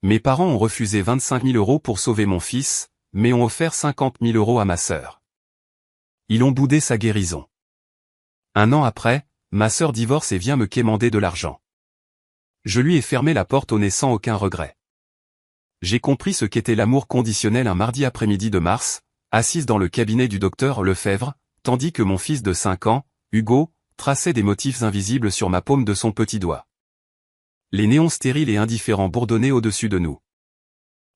Mes parents ont refusé 25 000 € pour sauver mon fils, mais ont offert 50 000 € à ma sœur. Ils ont boudé sa guérison. 1 an après, ma sœur divorce et vient me quémander de l'argent. Je lui ai fermé la porte au nez sans aucun regret. J'ai compris ce qu'était l'amour conditionnel un mardi après-midi de mars, assise dans le cabinet du docteur Lefebvre, tandis que mon fils de 5 ans, Hugo, traçait des motifs invisibles sur ma paume de son petit doigt. Les néons stériles et indifférents bourdonnaient au-dessus de nous.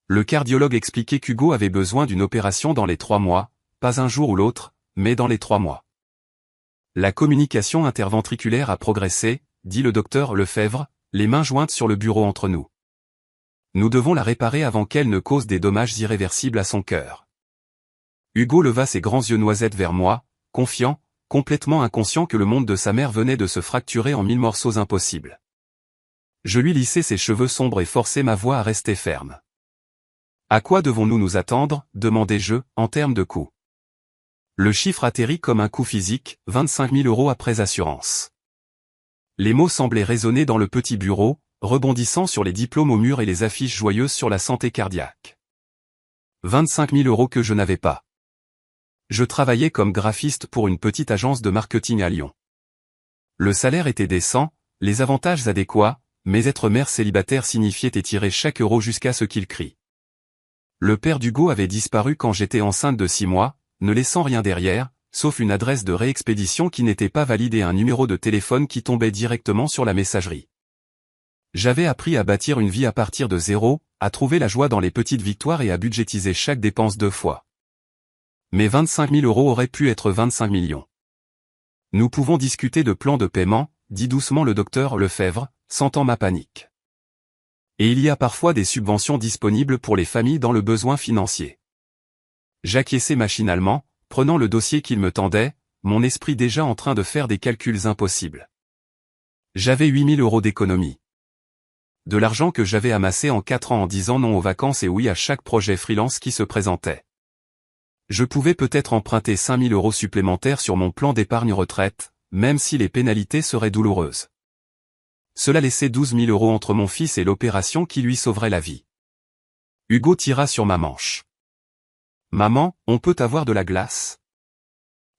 Le cardiologue expliquait qu'Hugo avait besoin d'une opération dans les 3 mois, pas un jour ou l'autre, mais dans les 3 mois. La communication interventriculaire a progressé, dit le docteur Lefebvre, les mains jointes sur le bureau entre nous. Nous devons la réparer avant qu'elle ne cause des dommages irréversibles à son cœur. Hugo leva ses grands yeux noisettes vers moi, confiant, complètement inconscient que le monde de sa mère venait de se fracturer en 1000 morceaux impossibles. Je lui lissai ses cheveux sombres et forçai ma voix à rester ferme. À quoi devons-nous nous attendre, demandai-je, en termes de coût. Le chiffre atterrit comme un coup physique, 25 000 € après assurance. Les mots semblaient résonner dans le petit bureau, rebondissant sur les diplômes au mur et les affiches joyeuses sur la santé cardiaque. 25 000 € que je n'avais pas. Je travaillais comme graphiste pour une petite agence de marketing à Lyon. Le salaire était décent, les avantages adéquats, mais être mère célibataire signifiait étirer chaque euro jusqu'à ce qu'il crie. Le père d'Hugo avait disparu quand j'étais enceinte de 6 mois, ne laissant rien derrière, sauf une adresse de réexpédition qui n'était pas valide et un numéro de téléphone qui tombait directement sur la messagerie. J'avais appris à bâtir une vie à partir de zéro, à trouver la joie dans les petites victoires et à budgétiser chaque dépense 2 fois. Mais 25 000 € auraient pu être 25 millions. Nous pouvons discuter de plans de paiement, dit doucement le docteur Lefebvre, sentant ma panique. Et il y a parfois des subventions disponibles pour les familles dans le besoin financier. J'acquiesçai machinalement, prenant le dossier qu'il me tendait, mon esprit déjà en train de faire des calculs impossibles. J'avais 8 000 € d'économie. De l'argent que j'avais amassé en 4 ans en disant non aux vacances et oui à chaque projet freelance qui se présentait. Je pouvais peut-être emprunter 5 000 € supplémentaires sur mon plan d'épargne retraite, même si les pénalités seraient douloureuses. Cela laissait 12 000 € entre mon fils et l'opération qui lui sauverait la vie. Hugo tira sur ma manche. « Maman, on peut avoir de la glace ?» ?»«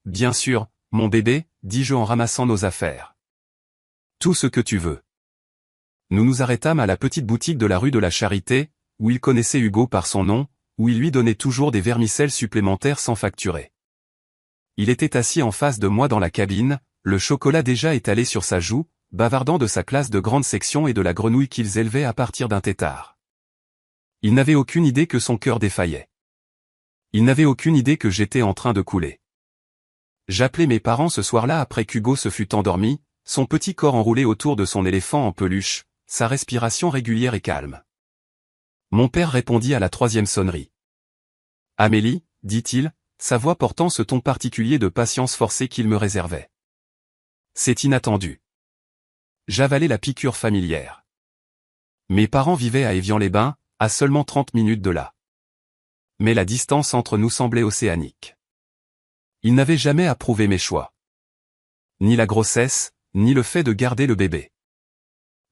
Bien sûr, mon bébé, dis-je en ramassant nos affaires. »« Tout ce que tu veux. » Nous nous arrêtâmes à la petite boutique de la rue de la Charité, où il connaissait Hugo par son nom, où il lui donnait toujours des vermicelles supplémentaires sans facturer. Il était assis en face de moi dans la cabine, le chocolat déjà étalé sur sa joue, bavardant de sa classe de grande section et de la grenouille qu'ils élevaient à partir d'un tétard. Il n'avait aucune idée que son cœur défaillait. Il n'avait aucune idée que j'étais en train de couler. J'appelai mes parents ce soir-là après qu'Hugo se fût endormi, son petit corps enroulé autour de son éléphant en peluche, sa respiration régulière et calme. Mon père répondit à la 3e sonnerie. « Amélie, dit-il, sa voix portant ce ton particulier de patience forcée qu'il me réservait. C'est inattendu. J'avalai la piqûre familière. Mes parents vivaient à Évian-les-Bains, à seulement 30 minutes de là. Mais la distance entre nous semblait océanique. Ils n'avaient jamais approuvé mes choix. Ni la grossesse, ni le fait de garder le bébé.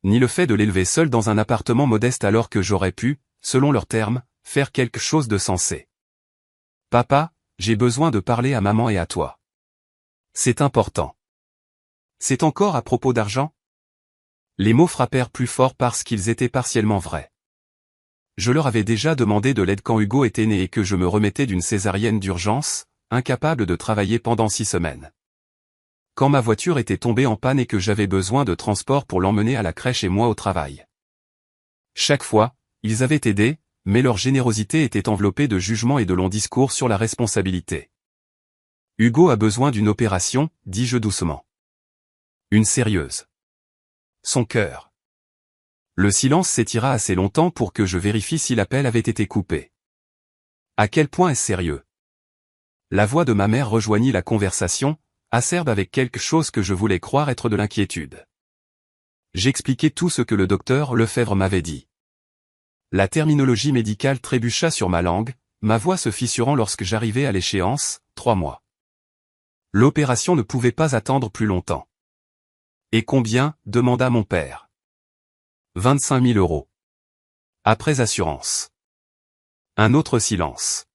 Ni le fait de l'élever seul dans un appartement modeste alors que j'aurais pu, selon leurs termes, faire quelque chose de sensé. « Papa, j'ai besoin de parler à maman et à toi. C'est important. » « C'est encore à propos d'argent ?» Les mots frappèrent plus fort parce qu'ils étaient partiellement vrais. Je leur avais déjà demandé de l'aide quand Hugo était né et que je me remettais d'une césarienne d'urgence, incapable de travailler pendant 6 semaines. Quand ma voiture était tombée en panne et que j'avais besoin de transport pour l'emmener à la crèche et moi au travail. Chaque fois, ils avaient aidé, mais leur générosité était enveloppée de jugements et de longs discours sur la responsabilité. « Hugo a besoin d'une opération, dis-je doucement. Une sérieuse. Son cœur. » Le silence s'étira assez longtemps pour que je vérifie si l'appel avait été coupé. À quel point est-ce sérieux? La voix de ma mère rejoignit la conversation, acerbe avec quelque chose que je voulais croire être de l'inquiétude. J'expliquai tout ce que le docteur Lefebvre m'avait dit. La terminologie médicale trébucha sur ma langue, ma voix se fissurant lorsque j'arrivai à l'échéance, 3 mois. L'opération ne pouvait pas attendre plus longtemps. « Et combien ?» demanda mon père. 25 000 €. Après assurance. Un autre silence.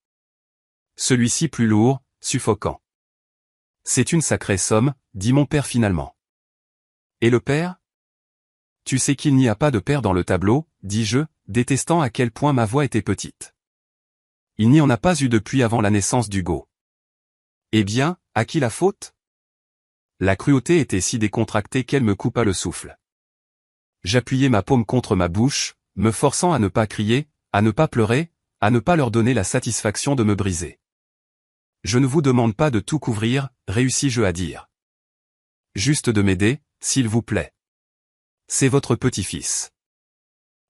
Celui-ci plus lourd, suffocant. C'est une sacrée somme, dit mon père finalement. Et le père? Tu sais qu'il n'y a pas de père dans le tableau, dis-je, détestant à quel point ma voix était petite. Il n'y en a pas eu depuis avant la naissance d'Hugo. Eh bien, à qui la faute? La cruauté était si décontractée qu'elle me coupa le souffle. J'appuyai ma paume contre ma bouche, me forçant à ne pas crier, à ne pas pleurer, à ne pas leur donner la satisfaction de me briser. Je ne vous demande pas de tout couvrir, réussis-je à dire. Juste de m'aider, s'il vous plaît. C'est votre petit-fils.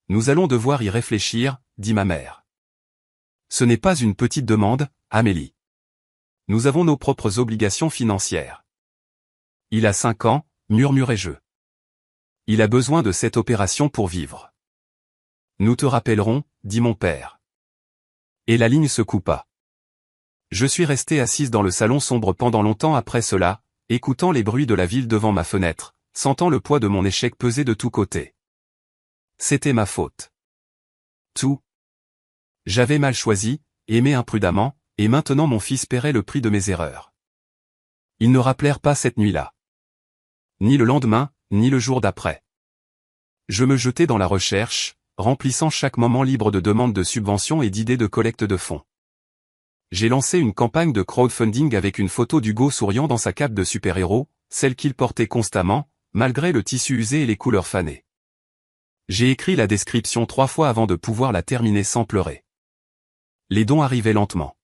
Nous allons devoir y réfléchir, dit ma mère. Ce n'est pas une petite demande, Amélie. Nous avons nos propres obligations financières. Il a 5 ans, murmurai-je. Il a besoin de cette opération pour vivre. Nous te rappellerons, dit mon père. Et la ligne se coupa. Je suis resté assise dans le salon sombre pendant longtemps après cela, écoutant les bruits de la ville devant ma fenêtre, sentant le poids de mon échec peser de tous côtés. C'était ma faute. Tout. J'avais mal choisi, aimé imprudemment, et maintenant mon fils paierait le prix de mes erreurs. Ils ne rappelèrent pas cette nuit-là. Ni le lendemain, ni le jour d'après. Je me jetai dans la recherche, remplissant chaque moment libre de demandes de subventions et d'idées de collecte de fonds. J'ai lancé une campagne de crowdfunding avec une photo d'Hugo souriant dans sa cape de super-héros, celle qu'il portait constamment, malgré le tissu usé et les couleurs fanées. J'ai écrit la description 3 fois avant de pouvoir la terminer sans pleurer. Les dons arrivaient lentement.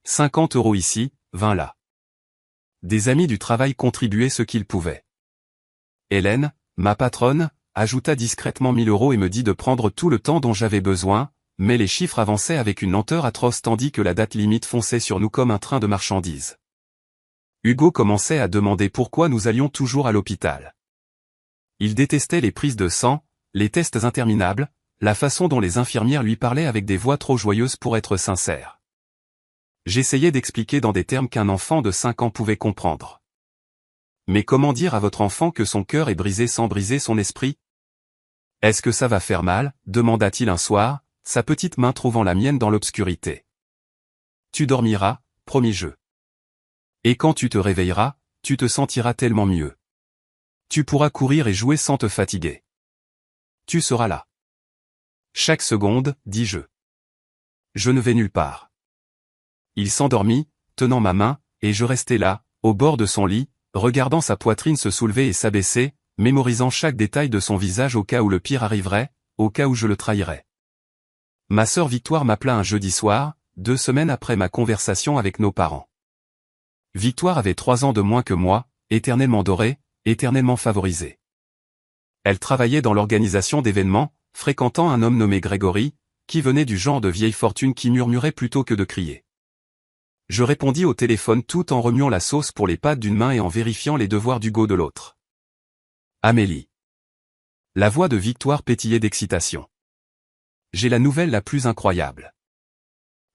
50 € ici, 20 là. Des amis du travail contribuaient ce qu'ils pouvaient. Hélène, ma patronne, ajouta discrètement 1000 € et me dit de prendre tout le temps dont j'avais besoin, mais les chiffres avançaient avec une lenteur atroce tandis que la date limite fonçait sur nous comme un train de marchandises. Hugo commençait à demander pourquoi nous allions toujours à l'hôpital. Il détestait les prises de sang, les tests interminables, la façon dont les infirmières lui parlaient avec des voix trop joyeuses pour être sincères. J'essayais d'expliquer dans des termes qu'un enfant de 5 ans pouvait comprendre. Mais comment dire à votre enfant que son cœur est brisé sans briser son esprit? Est-ce que ça va faire mal? Demanda-t-il un soir, sa petite main trouvant la mienne dans l'obscurité. Tu dormiras, promis-je. Et quand tu te réveilleras, tu te sentiras tellement mieux. Tu pourras courir et jouer sans te fatiguer. Tu seras là. Chaque seconde, dis-je. Je ne vais nulle part. Il s'endormit, tenant ma main, et je restai là, au bord de son lit, regardant sa poitrine se soulever et s'abaisser, mémorisant chaque détail de son visage au cas où le pire arriverait, au cas où je le trahirais. Ma sœur Victoire m'appela un jeudi soir, 2 semaines après ma conversation avec nos parents. Victoire avait 3 ans de moins que moi, éternellement dorée, éternellement favorisée. Elle travaillait dans l'organisation d'événements, fréquentant un homme nommé Grégory, qui venait du genre de vieille fortune qui murmurait plutôt que de crier. Je répondis au téléphone tout en remuant la sauce pour les pâtes d'une main et en vérifiant les devoirs d'Hugo de l'autre. Amélie. La voix de Victoire pétillait d'excitation. J'ai la nouvelle la plus incroyable.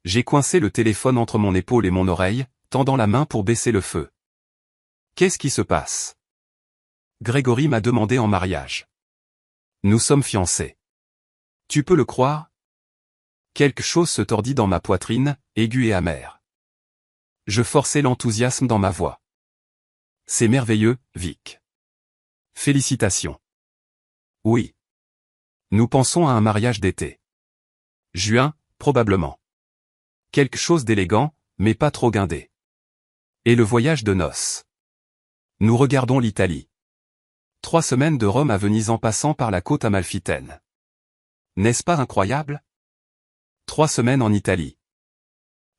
J'ai coincé le téléphone entre mon épaule et mon oreille, tendant la main pour baisser le feu. Qu'est-ce qui se passe? Grégory m'a demandé en mariage. Nous sommes fiancés. Tu peux le croire? Quelque chose se tordit dans ma poitrine, aiguë et amère. Je forçai l'enthousiasme dans ma voix. C'est merveilleux, Vic. Félicitations. Oui. Nous pensons à un mariage d'été. Juin, probablement. Quelque chose d'élégant, mais pas trop guindé. Et le voyage de noces. Nous regardons l'Italie. 3 semaines de Rome à Venise en passant par la côte amalfitaine. N'est-ce pas incroyable? 3 semaines en Italie.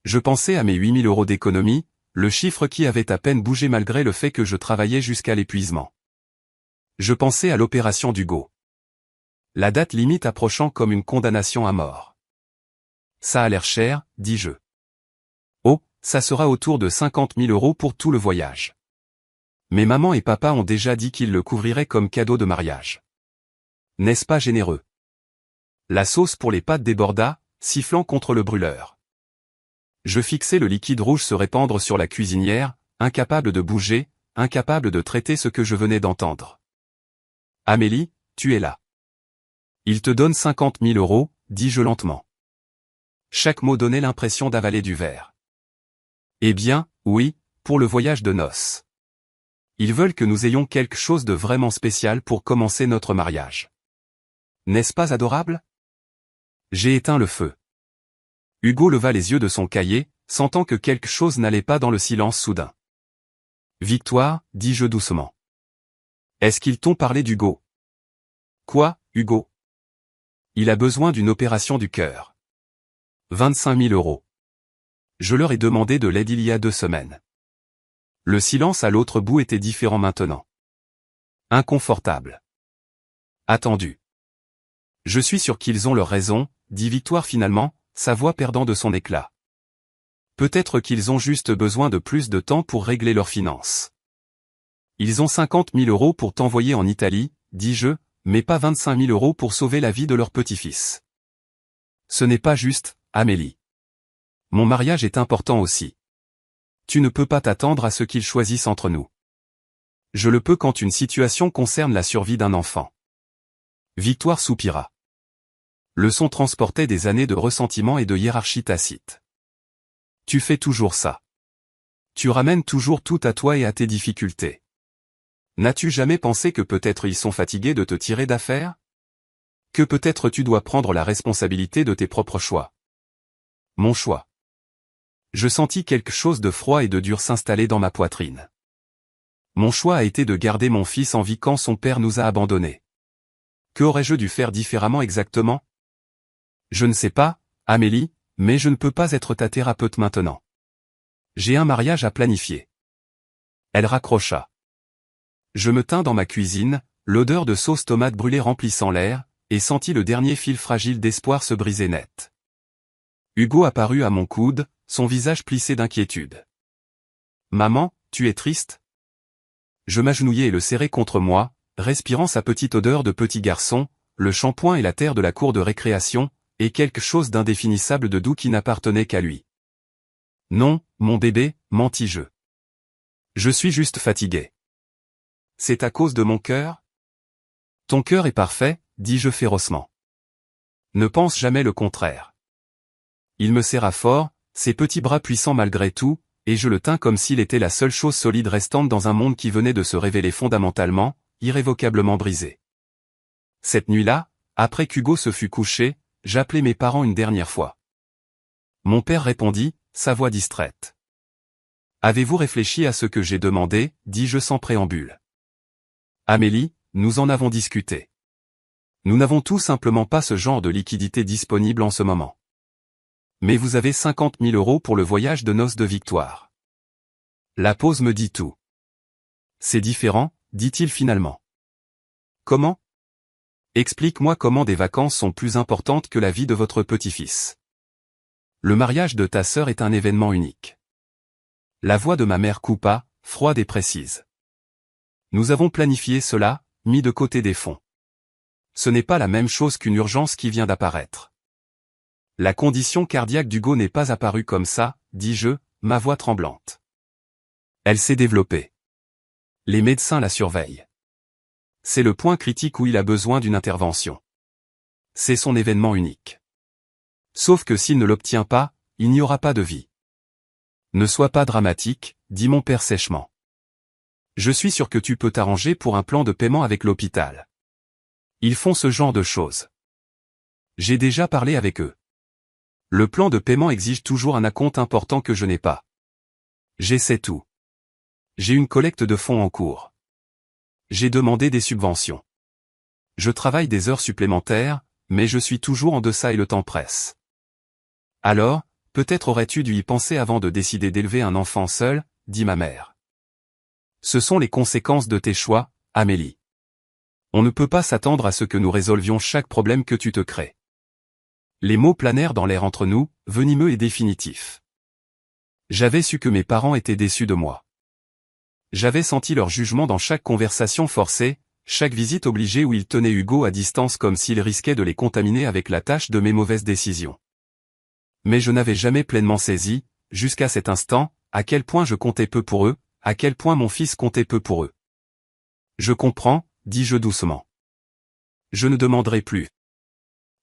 Je pensais à mes 8000 € d'économie, le chiffre qui avait à peine bougé malgré le fait que je travaillais jusqu'à l'épuisement. Je pensais à l'opération d'Hugo. La date limite approchant comme une condamnation à mort. Ça a l'air cher, dis-je. Oh, ça sera autour de 50 000 € pour tout le voyage. Mais maman et papa ont déjà dit qu'ils le couvriraient comme cadeau de mariage. N'est-ce pas généreux? La sauce pour les pâtes déborda, sifflant contre le brûleur. Je fixai le liquide rouge se répandre sur la cuisinière, incapable de bouger, incapable de traiter ce que je venais d'entendre. Amélie, tu es là. Il te donne 50 000 euros, dis-je lentement. Chaque mot donnait l'impression d'avaler du verre. Eh bien, oui, pour le voyage de noces. Ils veulent que nous ayons quelque chose de vraiment spécial pour commencer notre mariage. N'est-ce pas adorable? J'ai éteint le feu. Hugo leva les yeux de son cahier, sentant que quelque chose n'allait pas dans le silence soudain. Victoire, dis-je doucement. Est-ce qu'ils t'ont parlé d'Hugo? Quoi, Hugo? Il a besoin d'une opération du cœur. 25 000 euros. Je leur ai demandé de l'aide il y a 2 semaines. Le silence à l'autre bout était différent maintenant. Inconfortable. Attendu. Je suis sûr qu'ils ont leur raison, dit Victoire finalement, sa voix perdant de son éclat. Peut-être qu'ils ont juste besoin de plus de temps pour régler leurs finances. Ils ont 50 000 euros pour t'envoyer en Italie, dis-je, mais pas 25 000 euros pour sauver la vie de leur petit-fils. Ce n'est pas juste, Amélie. Mon mariage est important aussi. Tu ne peux pas t'attendre à ce qu'ils choisissent entre nous. Je le peux quand une situation concerne la survie d'un enfant. Victoire soupira. Le son transportait des années de ressentiment et de hiérarchie tacite. Tu fais toujours ça. Tu ramènes toujours tout à toi et à tes difficultés. N'as-tu jamais pensé que peut-être ils sont fatigués de te tirer d'affaire? Que peut-être tu dois prendre la responsabilité de tes propres choix. Mon choix. Je sentis quelque chose de froid et de dur s'installer dans ma poitrine. Mon choix a été de garder mon fils en vie quand son père nous a abandonnés. Que aurais-je dû faire différemment exactement? Je ne sais pas, Amélie, mais je ne peux pas être ta thérapeute maintenant. J'ai un mariage à planifier. Elle raccrocha. Je me tins dans ma cuisine, l'odeur de sauce tomate brûlée remplissant l'air, et sentis le dernier fil fragile d'espoir se briser net. Hugo apparut à mon coude, son visage plissé d'inquiétude. Maman, tu es triste? Je m'agenouillai et le serrai contre moi, respirant sa petite odeur de petit garçon, le shampoing et la terre de la cour de récréation, et quelque chose d'indéfinissable de doux qui n'appartenait qu'à lui. Non, mon bébé, mentis-je. Je suis juste fatigué. C'est à cause de mon cœur? Ton cœur est parfait, dis-je férocement. Ne pense jamais le contraire. Il me serra fort, ses petits bras puissants malgré tout, et je le tins comme s'il était la seule chose solide restante dans un monde qui venait de se révéler fondamentalement, irrévocablement brisé. Cette nuit-là, après qu'Hugo se fut couché, j'appelai mes parents une dernière fois. Mon père répondit, sa voix distraite. Avez-vous réfléchi à ce que j'ai demandé, dis-je sans préambule. Amélie, nous en avons discuté. Nous n'avons tout simplement pas ce genre de liquidité disponible en ce moment. Mais vous avez 50 000 euros pour le voyage de noces de Victoire. La pause me dit tout. C'est différent, dit-il finalement. Comment? Explique-moi comment des vacances sont plus importantes que la vie de votre petit-fils. Le mariage de ta sœur est un événement unique. La voix de ma mère coupa, froide et précise. Nous avons planifié cela, mis de côté des fonds. Ce n'est pas la même chose qu'une urgence qui vient d'apparaître. La condition cardiaque d'Hugo n'est pas apparue comme ça, dis-je, ma voix tremblante. Elle s'est développée. Les médecins la surveillent. C'est le point critique où il a besoin d'une intervention. C'est son événement unique. Sauf que s'il ne l'obtient pas, il n'y aura pas de vie. Ne sois pas dramatique, dit mon père sèchement. Je suis sûr que tu peux t'arranger pour un plan de paiement avec l'hôpital. Ils font ce genre de choses. J'ai déjà parlé avec eux. Le plan de paiement exige toujours un acompte important que je n'ai pas. J'essaie tout. J'ai une collecte de fonds en cours. J'ai demandé des subventions. Je travaille des heures supplémentaires, mais je suis toujours en deçà et le temps presse. Alors, peut-être aurais-tu dû y penser avant de décider d'élever un enfant seul, dit ma mère. Ce sont les conséquences de tes choix, Amélie. On ne peut pas s'attendre à ce que nous résolvions chaque problème que tu te crées. Les mots planèrent dans l'air entre nous, venimeux et définitifs. J'avais su que mes parents étaient déçus de moi. J'avais senti leur jugement dans chaque conversation forcée, chaque visite obligée où ils tenaient Hugo à distance comme s'ils risquaient de les contaminer avec la tâche de mes mauvaises décisions. Mais je n'avais jamais pleinement saisi, jusqu'à cet instant, à quel point je comptais peu pour eux, à quel point mon fils comptait peu pour eux. Je comprends, dis-je doucement. Je ne demanderai plus.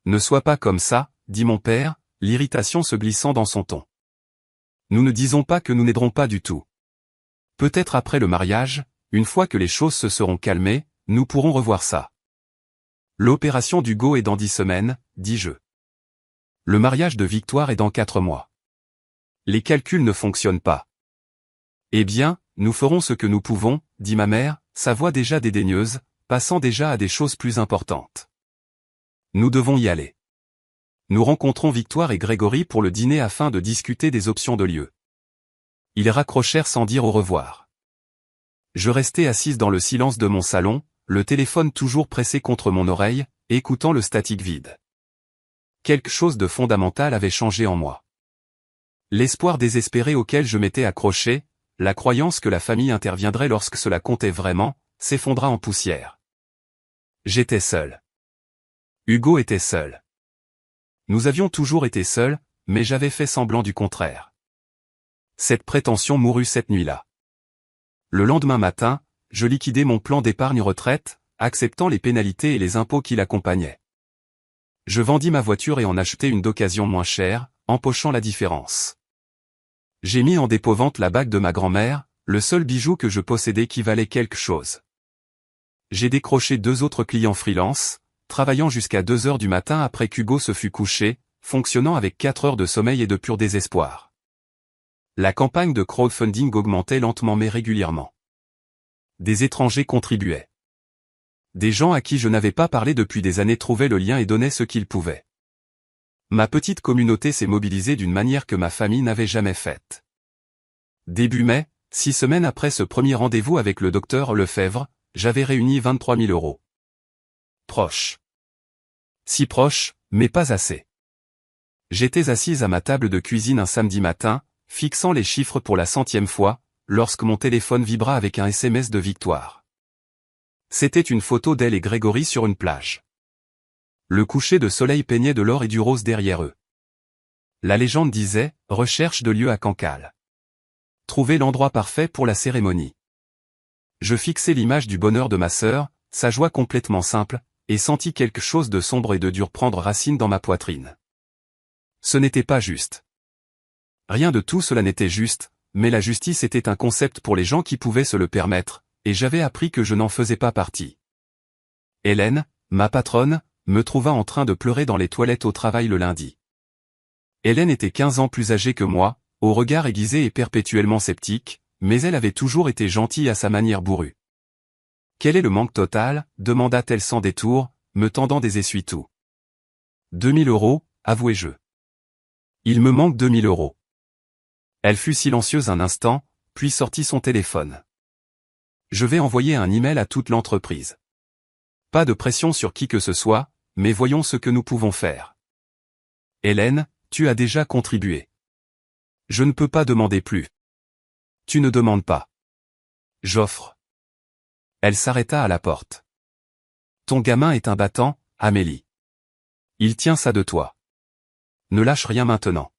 Ne sois pas comme ça, dit mon père, l'irritation se glissant dans son ton. Nous ne disons pas que nous n'aiderons pas du tout. Peut-être après le mariage, une fois que les choses se seront calmées, nous pourrons revoir ça. L'opération d'Hugo est dans 10 semaines, dis-je. Le mariage de Victoire est dans 4 mois. Les calculs ne fonctionnent pas. Eh bien, nous ferons ce que nous pouvons, dit ma mère, sa voix déjà dédaigneuse, passant déjà à des choses plus importantes. Nous devons y aller. Nous rencontrons Victoire et Grégory pour le dîner afin de discuter des options de lieu. Ils raccrochèrent sans dire au revoir. Je restai assise dans le silence de mon salon, le téléphone toujours pressé contre mon oreille, écoutant le statique vide. Quelque chose de fondamental avait changé en moi. L'espoir désespéré auquel je m'étais accroché, la croyance que la famille interviendrait lorsque cela comptait vraiment, s'effondra en poussière. J'étais seul. Hugo était seul. Nous avions toujours été seuls, mais j'avais fait semblant du contraire. Cette prétention mourut cette nuit-là. Le lendemain matin, je liquidai mon plan d'épargne retraite, acceptant les pénalités et les impôts qui l'accompagnaient. Je vendis ma voiture et en achetai une d'occasion moins chère, empochant la différence. J'ai mis en dépôt-vente la bague de ma grand-mère, le seul bijou que je possédais qui valait quelque chose. J'ai décroché 2 autres clients freelance, travaillant jusqu'à 2 heures du matin après qu'Hugo se fût couché, fonctionnant avec 4 heures de sommeil et de pur désespoir. La campagne de crowdfunding augmentait lentement mais régulièrement. Des étrangers contribuaient. Des gens à qui je n'avais pas parlé depuis des années trouvaient le lien et donnaient ce qu'ils pouvaient. Ma petite communauté s'est mobilisée d'une manière que ma famille n'avait jamais faite. Début mai, 6 semaines après ce premier rendez-vous avec le docteur Lefebvre, j'avais réuni 23 000 €. Proche. Si proche, mais pas assez. J'étais assise à ma table de cuisine un samedi matin, fixant les chiffres pour la 100e fois, lorsque mon téléphone vibra avec un SMS de Victoire. C'était une photo d'elle et Grégory sur une plage. Le coucher de soleil peignait de l'or et du rose derrière eux. La légende disait « Recherche de lieu à Cancale ». Trouver l'endroit parfait pour la cérémonie. Je fixai l'image du bonheur de ma sœur, sa joie complètement simple, et sentis quelque chose de sombre et de dur prendre racine dans ma poitrine. Ce n'était pas juste. Rien de tout cela n'était juste, mais la justice était un concept pour les gens qui pouvaient se le permettre, et j'avais appris que je n'en faisais pas partie. Hélène, ma patronne, me trouva en train de pleurer dans les toilettes au travail le lundi. Hélène était 15 ans plus âgée que moi, au regard aiguisé et perpétuellement sceptique, mais elle avait toujours été gentille à sa manière bourrue. « Quel est le manque total ?» demanda-t-elle sans détour, me tendant des essuie-tout. 2 000 €, avouai-je. Il me manque 2 000 €. Elle fut silencieuse un instant, puis sortit son téléphone. Je vais envoyer un email à toute l'entreprise. Pas de pression sur qui que ce soit, mais voyons ce que nous pouvons faire. Hélène, tu as déjà contribué. Je ne peux pas demander plus. Tu ne demandes pas. J'offre. Elle s'arrêta à la porte. Ton gamin est un battant, Amélie. Il tient ça de toi. Ne lâche rien maintenant.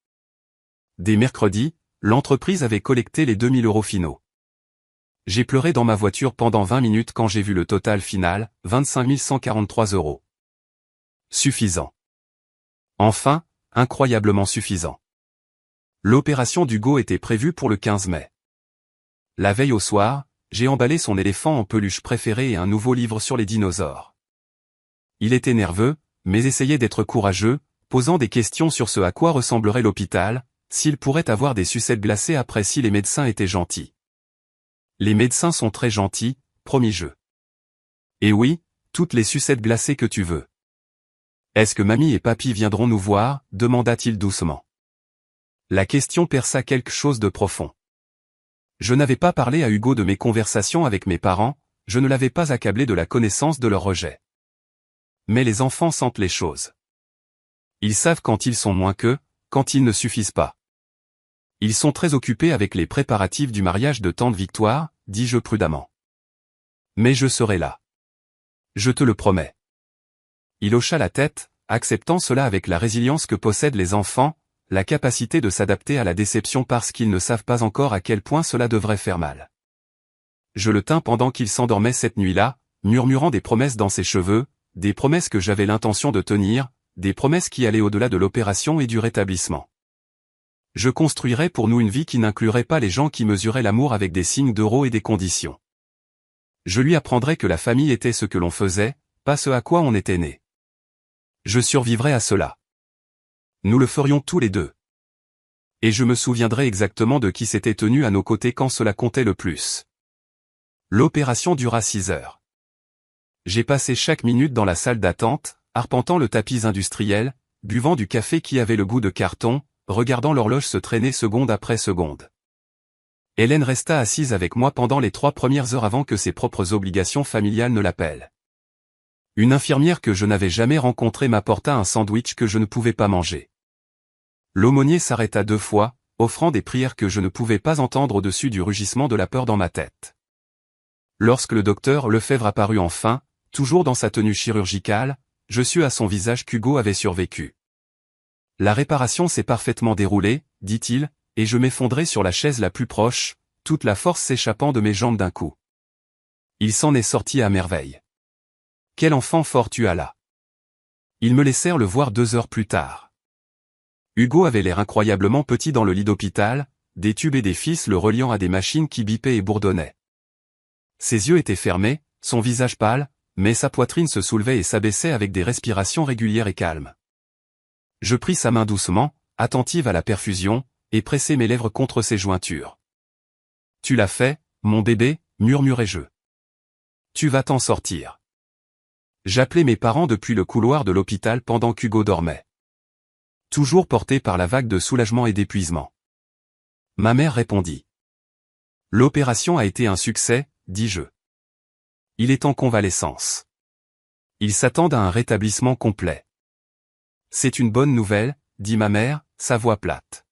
Dès mercredi, l'entreprise avait collecté les 2 000 € finaux. J'ai pleuré dans ma voiture pendant 20 minutes quand j'ai vu le total final, 25 143 €. Suffisant. Enfin, incroyablement suffisant. L'opération d'Hugo était prévue pour le 15 mai. La veille au soir, j'ai emballé son éléphant en peluche préféré et un nouveau livre sur les dinosaures. Il était nerveux, mais essayait d'être courageux, posant des questions sur ce à quoi ressemblerait l'hôpital, s'il pourrait avoir des sucettes glacées après si les médecins étaient gentils. Les médecins sont très gentils, promis-je. Et oui, toutes les sucettes glacées que tu veux. Est-ce que mamie et papy viendront nous voir, demanda-t-il doucement. La question perça quelque chose de profond. Je n'avais pas parlé à Hugo de mes conversations avec mes parents, je ne l'avais pas accablé de la connaissance de leur rejet. Mais les enfants sentent les choses. Ils savent quand ils sont moins qu'eux, quand ils ne suffisent pas. Ils sont très occupés avec les préparatifs du mariage de tante Victoire, dis-je prudemment. Mais je serai là. Je te le promets. Il hocha la tête, acceptant cela avec la résilience que possèdent les enfants, la capacité de s'adapter à la déception parce qu'ils ne savent pas encore à quel point cela devrait faire mal. Je le tins pendant qu'il s'endormait cette nuit-là, murmurant des promesses dans ses cheveux, des promesses que j'avais l'intention de tenir, des promesses qui allaient au-delà de l'opération et du rétablissement. Je construirais pour nous une vie qui n'inclurait pas les gens qui mesuraient l'amour avec des signes d'euros et des conditions. Je lui apprendrais que la famille était ce que l'on faisait, pas ce à quoi on était né. Je survivrais à cela. Nous le ferions tous les deux. Et je me souviendrai exactement de qui s'était tenu à nos côtés quand cela comptait le plus. L'opération dura 6 heures. J'ai passé chaque minute dans la salle d'attente, arpentant le tapis industriel, buvant du café qui avait le goût de carton, regardant l'horloge se traîner seconde après seconde. Hélène resta assise avec moi pendant les 3 premières heures avant que ses propres obligations familiales ne l'appellent. Une infirmière que je n'avais jamais rencontrée m'apporta un sandwich que je ne pouvais pas manger. L'aumônier s'arrêta 2 fois, offrant des prières que je ne pouvais pas entendre au-dessus du rugissement de la peur dans ma tête. Lorsque le docteur Lefebvre apparut enfin, toujours dans sa tenue chirurgicale, je sus à son visage qu'Hugo avait survécu. La réparation s'est parfaitement déroulée, dit-il, et je m'effondrai sur la chaise la plus proche, toute la force s'échappant de mes jambes d'un coup. Il s'en est sorti à merveille. Quel enfant fort tu as là. Ils me laissèrent le voir 2 heures plus tard. Hugo avait l'air incroyablement petit dans le lit d'hôpital, des tubes et des fils le reliant à des machines qui bipaient et bourdonnaient. Ses yeux étaient fermés, son visage pâle, mais sa poitrine se soulevait et s'abaissait avec des respirations régulières et calmes. Je pris sa main doucement, attentive à la perfusion, et pressai mes lèvres contre ses jointures. « Tu l'as fait, mon bébé » murmurai-je. « Tu vas t'en sortir. » J'appelai mes parents depuis le couloir de l'hôpital pendant qu'Hugo dormait. Toujours porté par la vague de soulagement et d'épuisement. Ma mère répondit. « L'opération a été un succès, dis-je. Il est en convalescence. Ils s'attendent à un rétablissement complet. » C'est une bonne nouvelle, dit ma mère, sa voix plate.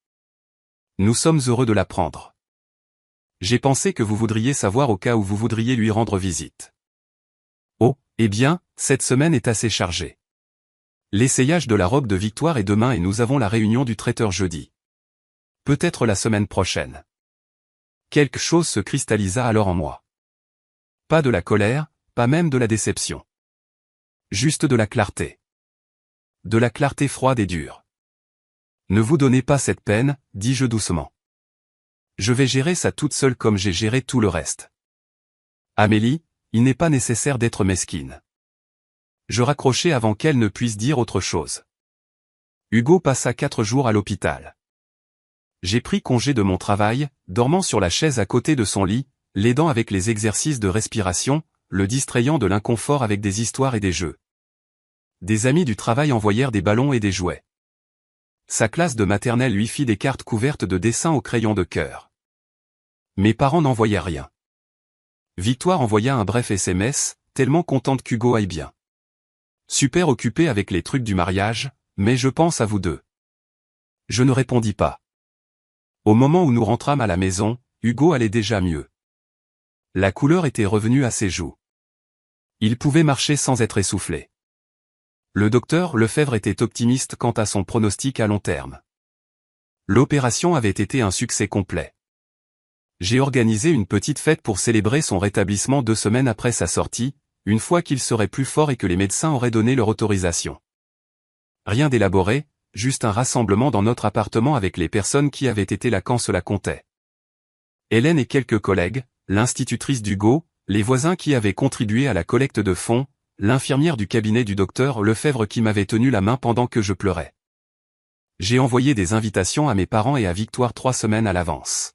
Nous sommes heureux de l'apprendre. J'ai pensé que vous voudriez savoir au cas où vous voudriez lui rendre visite. Oh, eh bien, cette semaine est assez chargée. L'essayage de la robe de Victoire est demain et nous avons la réunion du traiteur jeudi. Peut-être la semaine prochaine. Quelque chose se cristallisa alors en moi. Pas de la colère, pas même de la déception. Juste de la clarté. De la clarté froide et dure. Ne vous donnez pas cette peine, dis-je doucement. Je vais gérer ça toute seule comme j'ai géré tout le reste. Amélie, il n'est pas nécessaire d'être mesquine. Je raccrochai avant qu'elle ne puisse dire autre chose. Hugo passa 4 jours à l'hôpital. J'ai pris congé de mon travail, dormant sur la chaise à côté de son lit, l'aidant avec les exercices de respiration, le distrayant de l'inconfort avec des histoires et des jeux. Des amis du travail envoyèrent des ballons et des jouets. Sa classe de maternelle lui fit des cartes couvertes de dessins au crayon de cœur. Mes parents n'envoyaient rien. Victoire envoya un bref SMS, tellement contente qu'Hugo aille bien. Super occupé avec les trucs du mariage, mais je pense à vous deux. Je ne répondis pas. Au moment où nous rentrâmes à la maison, Hugo allait déjà mieux. La couleur était revenue à ses joues. Il pouvait marcher sans être essoufflé. Le docteur Lefebvre était optimiste quant à son pronostic à long terme. L'opération avait été un succès complet. J'ai organisé une petite fête pour célébrer son rétablissement 2 semaines après sa sortie, une fois qu'il serait plus fort et que les médecins auraient donné leur autorisation. Rien d'élaboré, juste un rassemblement dans notre appartement avec les personnes qui avaient été là quand cela comptait. Hélène et quelques collègues, l'institutrice d'Hugo, les voisins qui avaient contribué à la collecte de fonds, l'infirmière du cabinet du docteur Lefebvre qui m'avait tenu la main pendant que je pleurais. J'ai envoyé des invitations à mes parents et à Victoire 3 semaines à l'avance.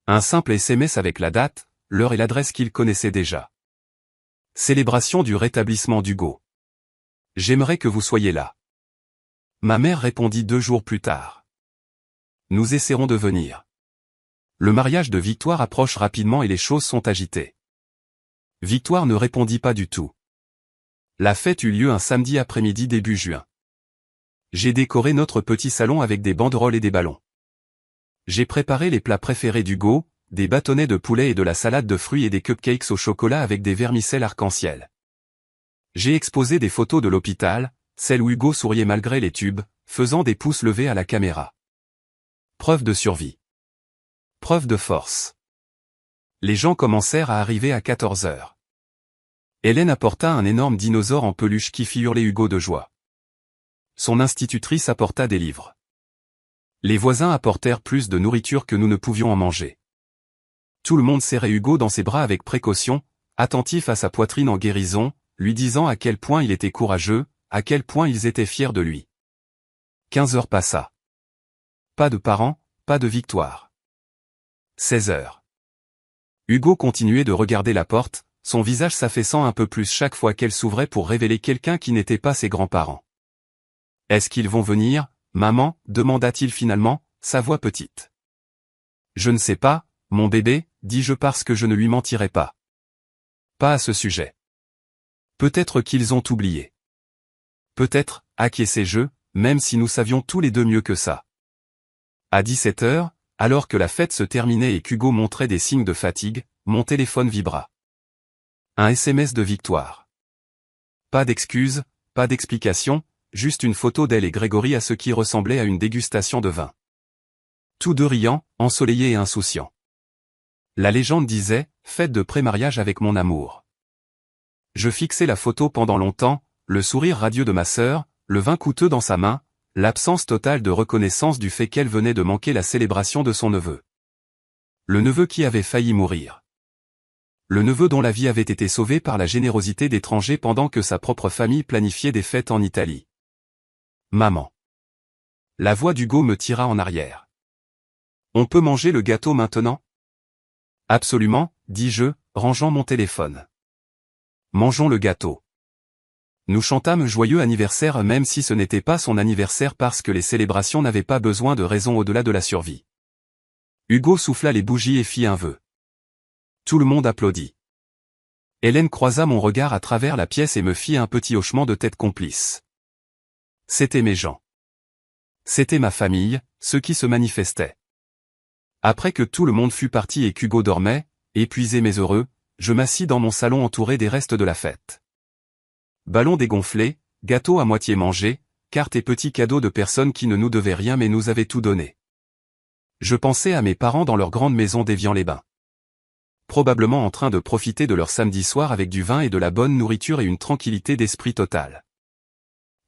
Un simple SMS avec la date, l'heure et l'adresse qu'ils connaissaient déjà. Célébration du rétablissement d'Hugo. J'aimerais que vous soyez là. Ma mère répondit 2 jours plus tard. Nous essaierons de venir. Le mariage de Victoire approche rapidement et les choses sont agitées. Victoire ne répondit pas du tout. La fête eut lieu un samedi après-midi début juin. J'ai décoré notre petit salon avec des banderoles et des ballons. J'ai préparé les plats préférés d'Hugo, des bâtonnets de poulet et de la salade de fruits et des cupcakes au chocolat avec des vermicelles arc-en-ciel. J'ai exposé des photos de l'hôpital, celles où Hugo souriait malgré les tubes, faisant des pouces levés à la caméra. Preuve de survie. Preuve de force. Les gens commencèrent à arriver à 14 heures. Hélène apporta un énorme dinosaure en peluche qui fit hurler Hugo de joie. son institutrice apporta des livres. Les voisins apportèrent plus de nourriture que nous ne pouvions en manger. Tout le monde serrait Hugo dans ses bras avec précaution, attentif à sa poitrine en guérison, lui disant à quel point il était courageux, à quel point ils étaient fiers de lui. 15 heures passa. Pas de parents, pas de victoire. 16 heures. Hugo continuait de regarder la porte, son visage s'affaissant un peu plus chaque fois qu'elle s'ouvrait pour révéler quelqu'un qui n'était pas ses grands-parents. « Est-ce qu'ils vont venir, maman ?» demanda-t-il finalement, sa voix petite. « Je ne sais pas, mon bébé, dis-je parce que je ne lui mentirai pas. Pas à ce sujet. Peut-être qu'ils ont oublié. Peut-être, acquiesçai-je, même si nous savions tous les deux mieux que ça. » À 17 heures, alors que la fête se terminait et qu'Hugo montrait des signes de fatigue, mon téléphone vibra. Un SMS de Victoire. Pas d'excuses, pas d'explication, juste une photo d'elle et Grégory à ce qui ressemblait à une dégustation de vin. Tous deux riants, ensoleillés et insouciants. La légende disait, fête de pré-mariage avec mon amour. Je fixais la photo pendant longtemps, le sourire radieux de ma sœur, le vin coûteux dans sa main, l'absence totale de reconnaissance du fait qu'elle venait de manquer la célébration de son neveu. Le neveu qui avait failli mourir. Le neveu dont la vie avait été sauvée par la générosité d'étrangers pendant que sa propre famille planifiait des fêtes en Italie. Maman. La voix d'Hugo me tira en arrière. On peut manger le gâteau maintenant ? Absolument, dis-je, rangeant mon téléphone. Mangeons le gâteau. Nous chantâmes joyeux anniversaire même si ce n'était pas son anniversaire parce que les célébrations n'avaient pas besoin de raison au-delà de la survie. Hugo souffla les bougies et fit un vœu. Tout le monde applaudit. Hélène croisa mon regard à travers la pièce et me fit un petit hochement de tête complice. C'étaient mes gens. C'était ma famille, ceux qui se manifestaient. Après que tout le monde fut parti et qu'Hugo dormait, épuisé mais heureux, je m'assis dans mon salon entouré des restes de la fête. Ballons dégonflés, gâteaux à moitié mangés, cartes et petits cadeaux de personnes qui ne nous devaient rien mais nous avaient tout donné. Je pensais à mes parents dans leur grande maison d'Évian-les-Bains. Probablement en train de profiter de leur samedi soir avec du vin et de la bonne nourriture et une tranquillité d'esprit totale.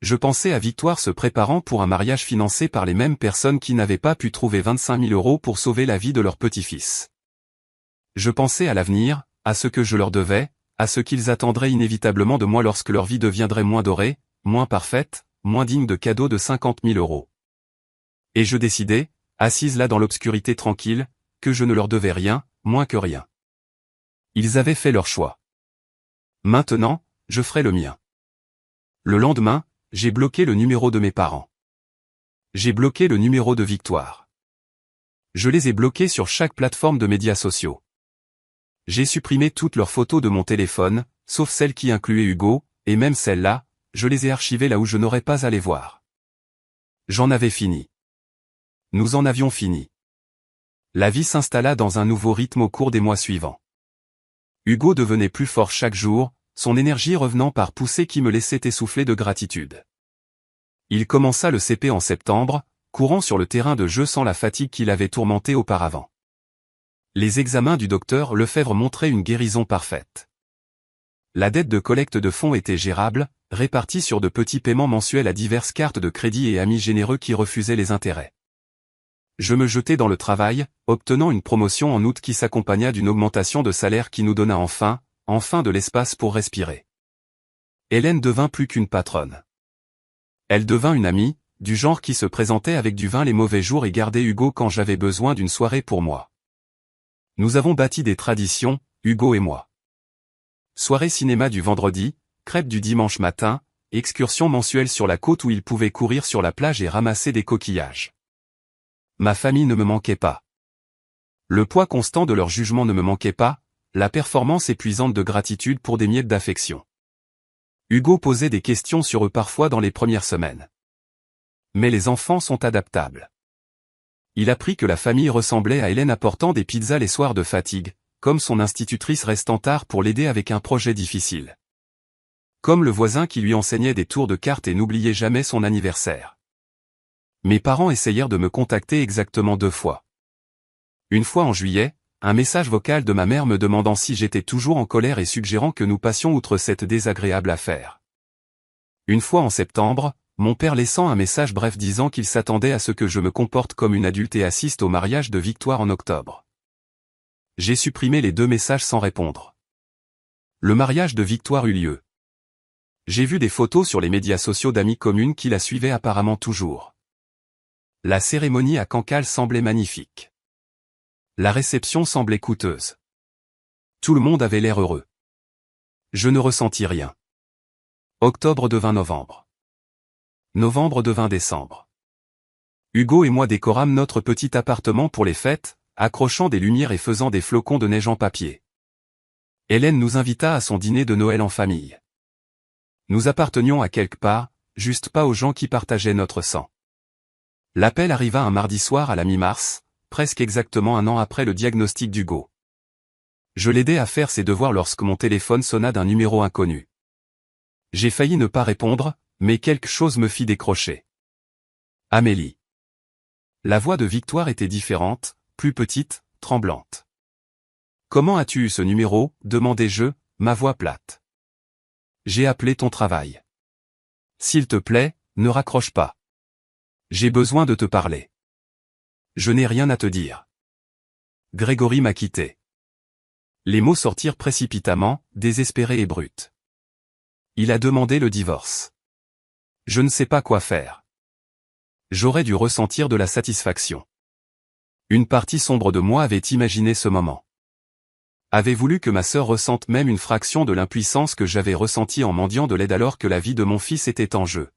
Je pensais à Victoire se préparant pour un mariage financé par les mêmes personnes qui n'avaient pas pu trouver 25 000 € pour sauver la vie de leur petit-fils. Je pensais à l'avenir, à ce que je leur devais, à ce qu'ils attendraient inévitablement de moi lorsque leur vie deviendrait moins dorée, moins parfaite, moins digne de cadeaux de 50 000 €. Et je décidai, assise là dans l'obscurité tranquille, que je ne leur devais rien, moins que rien. Ils avaient fait leur choix. Maintenant, je ferai le mien. Le lendemain, j'ai bloqué le numéro de mes parents. J'ai bloqué le numéro de Victoire. Je les ai bloqués sur chaque plateforme de médias sociaux. J'ai supprimé toutes leurs photos de mon téléphone, sauf celles qui incluaient Hugo, et même celles-là, je les ai archivées là où je n'aurais pas à les voir. J'en avais fini. Nous en avions fini. La vie s'installa dans un nouveau rythme au cours des mois suivants. Hugo devenait plus fort chaque jour, son énergie revenant par poussées qui me laissaient essouffler de gratitude. Il commença le CP en septembre, courant sur le terrain de jeu sans la fatigue qui l'avait tourmenté auparavant. Les examens du docteur Lefebvre montraient une guérison parfaite. La dette de collecte de fonds était gérable, répartie sur de petits paiements mensuels à diverses cartes de crédit et amis généreux qui refusaient les intérêts. Je me jetai dans le travail, obtenant une promotion en août qui s'accompagna d'une augmentation de salaire qui nous donna enfin de l'espace pour respirer. Hélène devint plus qu'une patronne. Elle devint une amie, du genre qui se présentait avec du vin les mauvais jours et gardait Hugo quand j'avais besoin d'une soirée pour moi. Nous avons bâti des traditions, Hugo et moi. Soirée cinéma du vendredi, crêpes du dimanche matin, excursion mensuelle sur la côte où il pouvait courir sur la plage et ramasser des coquillages. Ma famille ne me manquait pas. Le poids constant de leur jugement ne me manquait pas, la performance épuisante de gratitude pour des miettes d'affection. Hugo posait des questions sur eux parfois dans les premières semaines. Mais les enfants sont adaptables. Il apprit que la famille ressemblait à Hélène apportant des pizzas les soirs de fatigue, comme son institutrice restant tard pour l'aider avec un projet difficile. Comme le voisin qui lui enseignait des tours de cartes et n'oubliait jamais son anniversaire. Mes parents essayèrent de me contacter exactement 2 fois. Une fois en juillet, un message vocal de ma mère me demandant si j'étais toujours en colère et suggérant que nous passions outre cette désagréable affaire. Une fois en septembre, mon père laissant un message bref disant qu'il s'attendait à ce que je me comporte comme une adulte et assiste au mariage de Victoire en octobre. J'ai supprimé les 2 messages sans répondre. Le mariage de Victoire eut lieu. J'ai vu des photos sur les médias sociaux d'amis communes qui la suivaient apparemment toujours. La cérémonie à Cancale semblait magnifique. La réception semblait coûteuse. Tout le monde avait l'air heureux. Je ne ressentis rien. Octobre devint novembre. Novembre devint décembre. Hugo et moi décorâmes notre petit appartement pour les fêtes, accrochant des lumières et faisant des flocons de neige en papier. Hélène nous invita à son dîner de Noël en famille. Nous appartenions à quelque part, juste pas aux gens qui partageaient notre sang. L'appel arriva un mardi soir à la mi-mars, presque exactement 1 an après le diagnostic d'Hugo. Je l'aidais à faire ses devoirs lorsque mon téléphone sonna d'un numéro inconnu. J'ai failli ne pas répondre, mais quelque chose me fit décrocher. Amélie. La voix de Victoire était différente, plus petite, tremblante. « Comment as-tu eu ce numéro ?» demandai-je, ma voix plate. « J'ai appelé ton travail. S'il te plaît, ne raccroche pas. J'ai besoin de te parler. Je n'ai rien à te dire. Grégory m'a quitté. » Les mots sortirent précipitamment, désespérés et bruts. Il a demandé le divorce. Je ne sais pas quoi faire. J'aurais dû ressentir de la satisfaction. Une partie sombre de moi avait imaginé ce moment. Avait voulu que ma sœur ressente même une fraction de l'impuissance que j'avais ressentie en mendiant de l'aide alors que la vie de mon fils était en jeu.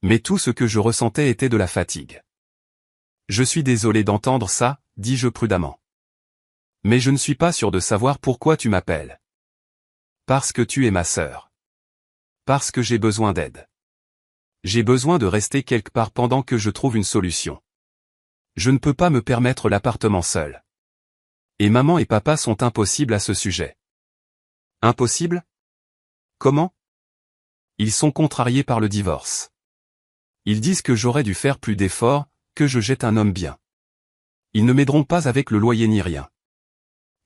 Mais tout ce que je ressentais était de la fatigue. Je suis désolé d'entendre ça, dis-je prudemment. Mais je ne suis pas sûr de savoir pourquoi tu m'appelles. Parce que tu es ma sœur. Parce que j'ai besoin d'aide. J'ai besoin de rester quelque part pendant que je trouve une solution. Je ne peux pas me permettre l'appartement seul. Et maman et papa sont impossibles à ce sujet. Impossible? Comment? Ils sont contrariés par le divorce. Ils disent que j'aurais dû faire plus d'efforts, que je jette un homme bien. Ils ne m'aideront pas avec le loyer ni rien.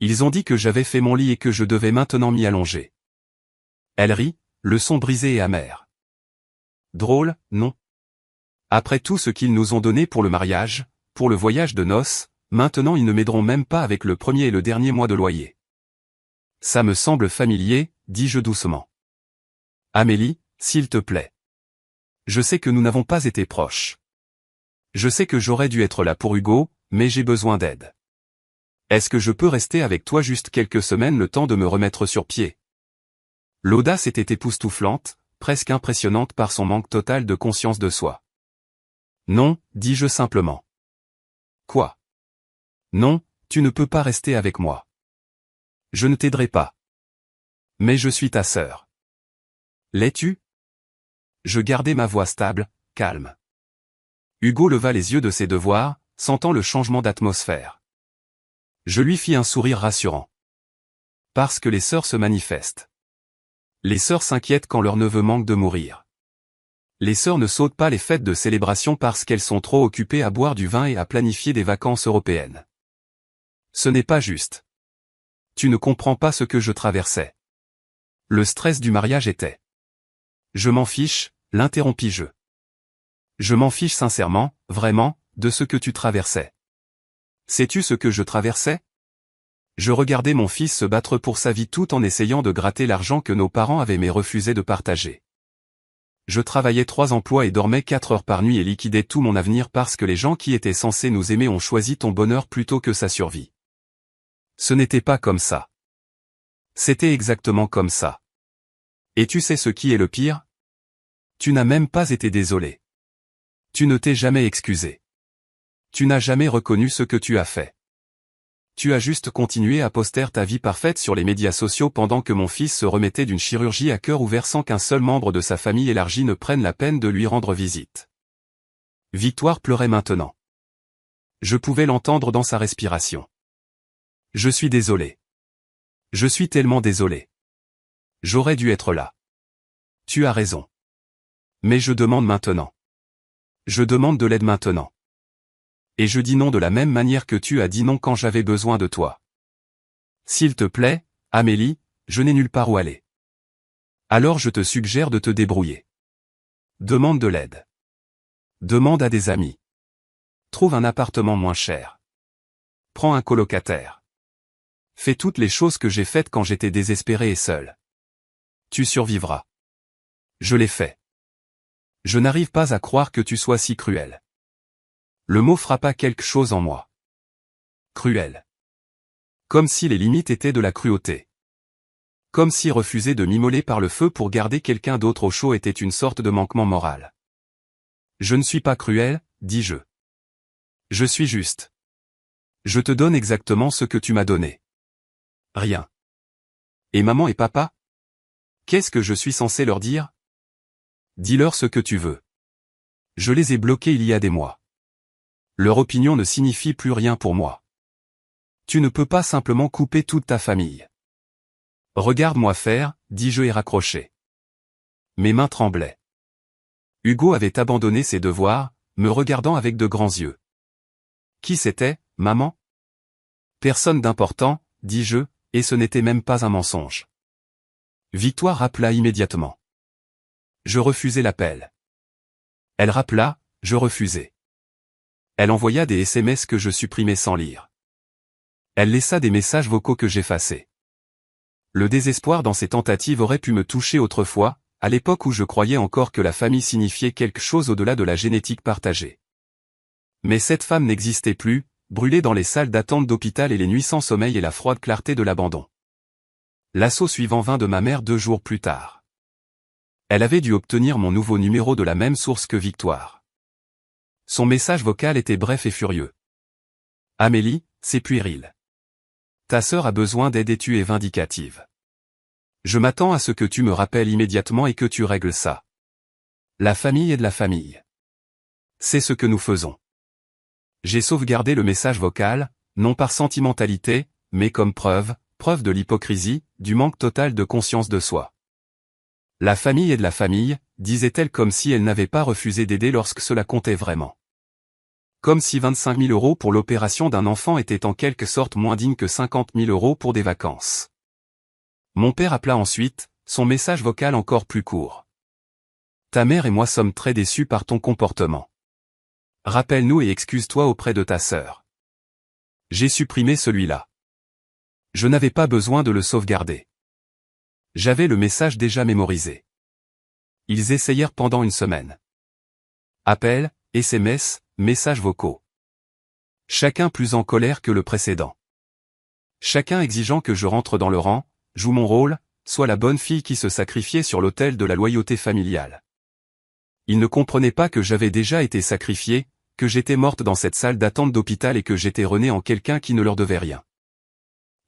Ils ont dit que j'avais fait mon lit et que je devais maintenant m'y allonger. Elle rit, le son brisé et amer. Drôle, non? Après tout ce qu'ils nous ont donné pour le mariage, pour le voyage de noces, maintenant ils ne m'aideront même pas avec le premier et le dernier mois de loyer. Ça me semble familier, dis-je doucement. Amélie, s'il te plaît. Je sais que nous n'avons pas été proches. Je sais que j'aurais dû être là pour Hugo, mais j'ai besoin d'aide. Est-ce que je peux rester avec toi juste quelques semaines le temps de me remettre sur pied? L'audace était époustouflante, presque impressionnante par son manque total de conscience de soi. Non, dis-je simplement. Quoi? Non, tu ne peux pas rester avec moi. Je ne t'aiderai pas. Mais je suis ta sœur. L'es-tu? Je gardai ma voix stable, calme. Hugo leva les yeux de ses devoirs, sentant le changement d'atmosphère. Je lui fis un sourire rassurant. Parce que les sœurs se manifestent. Les sœurs s'inquiètent quand leur neveu manque de mourir. Les sœurs ne sautent pas les fêtes de célébration parce qu'elles sont trop occupées à boire du vin et à planifier des vacances européennes. Ce n'est pas juste. Tu ne comprends pas ce que je traversais. Le stress du mariage était. Je m'en fiche, l'interrompis-je. Je m'en fiche sincèrement, vraiment, de ce que tu traversais. Sais-tu ce que je traversais? Je regardais mon fils se battre pour sa vie tout en essayant de gratter l'argent que nos parents avaient mais refusé de partager. Je travaillais 3 emplois et dormais 4 heures par nuit et liquidais tout mon avenir parce que les gens qui étaient censés nous aimer ont choisi ton bonheur plutôt que sa survie. Ce n'était pas comme ça. C'était exactement comme ça. Et tu sais ce qui est le pire? Tu n'as même pas été désolé. Tu ne t'es jamais excusé. Tu n'as jamais reconnu ce que tu as fait. Tu as juste continué à poster ta vie parfaite sur les médias sociaux pendant que mon fils se remettait d'une chirurgie à cœur ouvert sans qu'un seul membre de sa famille élargie ne prenne la peine de lui rendre visite. Victoire pleurait maintenant. Je pouvais l'entendre dans sa respiration. Je suis désolé. Je suis tellement désolé. J'aurais dû être là. Tu as raison. Mais je demande maintenant. Je demande de l'aide maintenant. Et je dis non de la même manière que tu as dit non quand j'avais besoin de toi. S'il te plaît, Amélie, je n'ai nulle part où aller. Alors je te suggère de te débrouiller. Demande de l'aide. Demande à des amis. Trouve un appartement moins cher. Prends un colocataire. Fais toutes les choses que j'ai faites quand j'étais désespéré et seul. Tu survivras. Je l'ai fait. Je n'arrive pas à croire que tu sois si cruel. Le mot frappa quelque chose en moi. Cruel. Comme si les limites étaient de la cruauté. Comme si refuser de m'immoler par le feu pour garder quelqu'un d'autre au chaud était une sorte de manquement moral. Je ne suis pas cruel, dis-je. Je suis juste. Je te donne exactement ce que tu m'as donné. Rien. Et maman et papa? Qu'est-ce que je suis censé leur dire? Dis-leur ce que tu veux. Je les ai bloqués il y a des mois. Leur opinion ne signifie plus rien pour moi. Tu ne peux pas simplement couper toute ta famille. Regarde-moi faire, dis-je et raccroché. Mes mains tremblaient. Hugo avait abandonné ses devoirs, me regardant avec de grands yeux. Qui c'était, maman? Personne d'important, dis-je, et ce n'était même pas un mensonge. Victoire rappela immédiatement. Je refusai l'appel. Elle rappela, je refusai. Elle envoya des SMS que je supprimais sans lire. Elle laissa des messages vocaux que j'effaçais. Le désespoir dans ces tentatives aurait pu me toucher autrefois, à l'époque où je croyais encore que la famille signifiait quelque chose au-delà de la génétique partagée. Mais cette femme n'existait plus, brûlée dans les salles d'attente d'hôpital et les nuits sans sommeil et la froide clarté de l'abandon. L'assaut suivant vint de ma mère 2 jours plus tard. Elle avait dû obtenir mon nouveau numéro de la même source que Victoire. Son message vocal était bref et furieux. Amélie, c'est puéril. Ta sœur a besoin d'aide et tu es vindicative. Je m'attends à ce que tu me rappelles immédiatement et que tu règles ça. La famille est de la famille. C'est ce que nous faisons. J'ai sauvegardé le message vocal, non par sentimentalité, mais comme preuve de l'hypocrisie, du manque total de conscience de soi. La famille est de la famille, disait-elle comme si elle n'avait pas refusé d'aider lorsque cela comptait vraiment. Comme si 25 000 € pour l'opération d'un enfant était en quelque sorte moins digne que 50 000 € pour des vacances. Mon père appela ensuite, son message vocal encore plus court. Ta mère et moi sommes très déçus par ton comportement. Rappelle-nous et excuse-toi auprès de ta sœur. J'ai supprimé celui-là. Je n'avais pas besoin de le sauvegarder. J'avais le message déjà mémorisé. Ils essayèrent pendant 1 semaine. Appels, SMS, messages vocaux. Chacun plus en colère que le précédent. Chacun exigeant que je rentre dans le rang, joue mon rôle, sois la bonne fille qui se sacrifiait sur l'autel de la loyauté familiale. Ils ne comprenaient pas que j'avais déjà été sacrifiée, que j'étais morte dans cette salle d'attente d'hôpital et que j'étais renée en quelqu'un qui ne leur devait rien.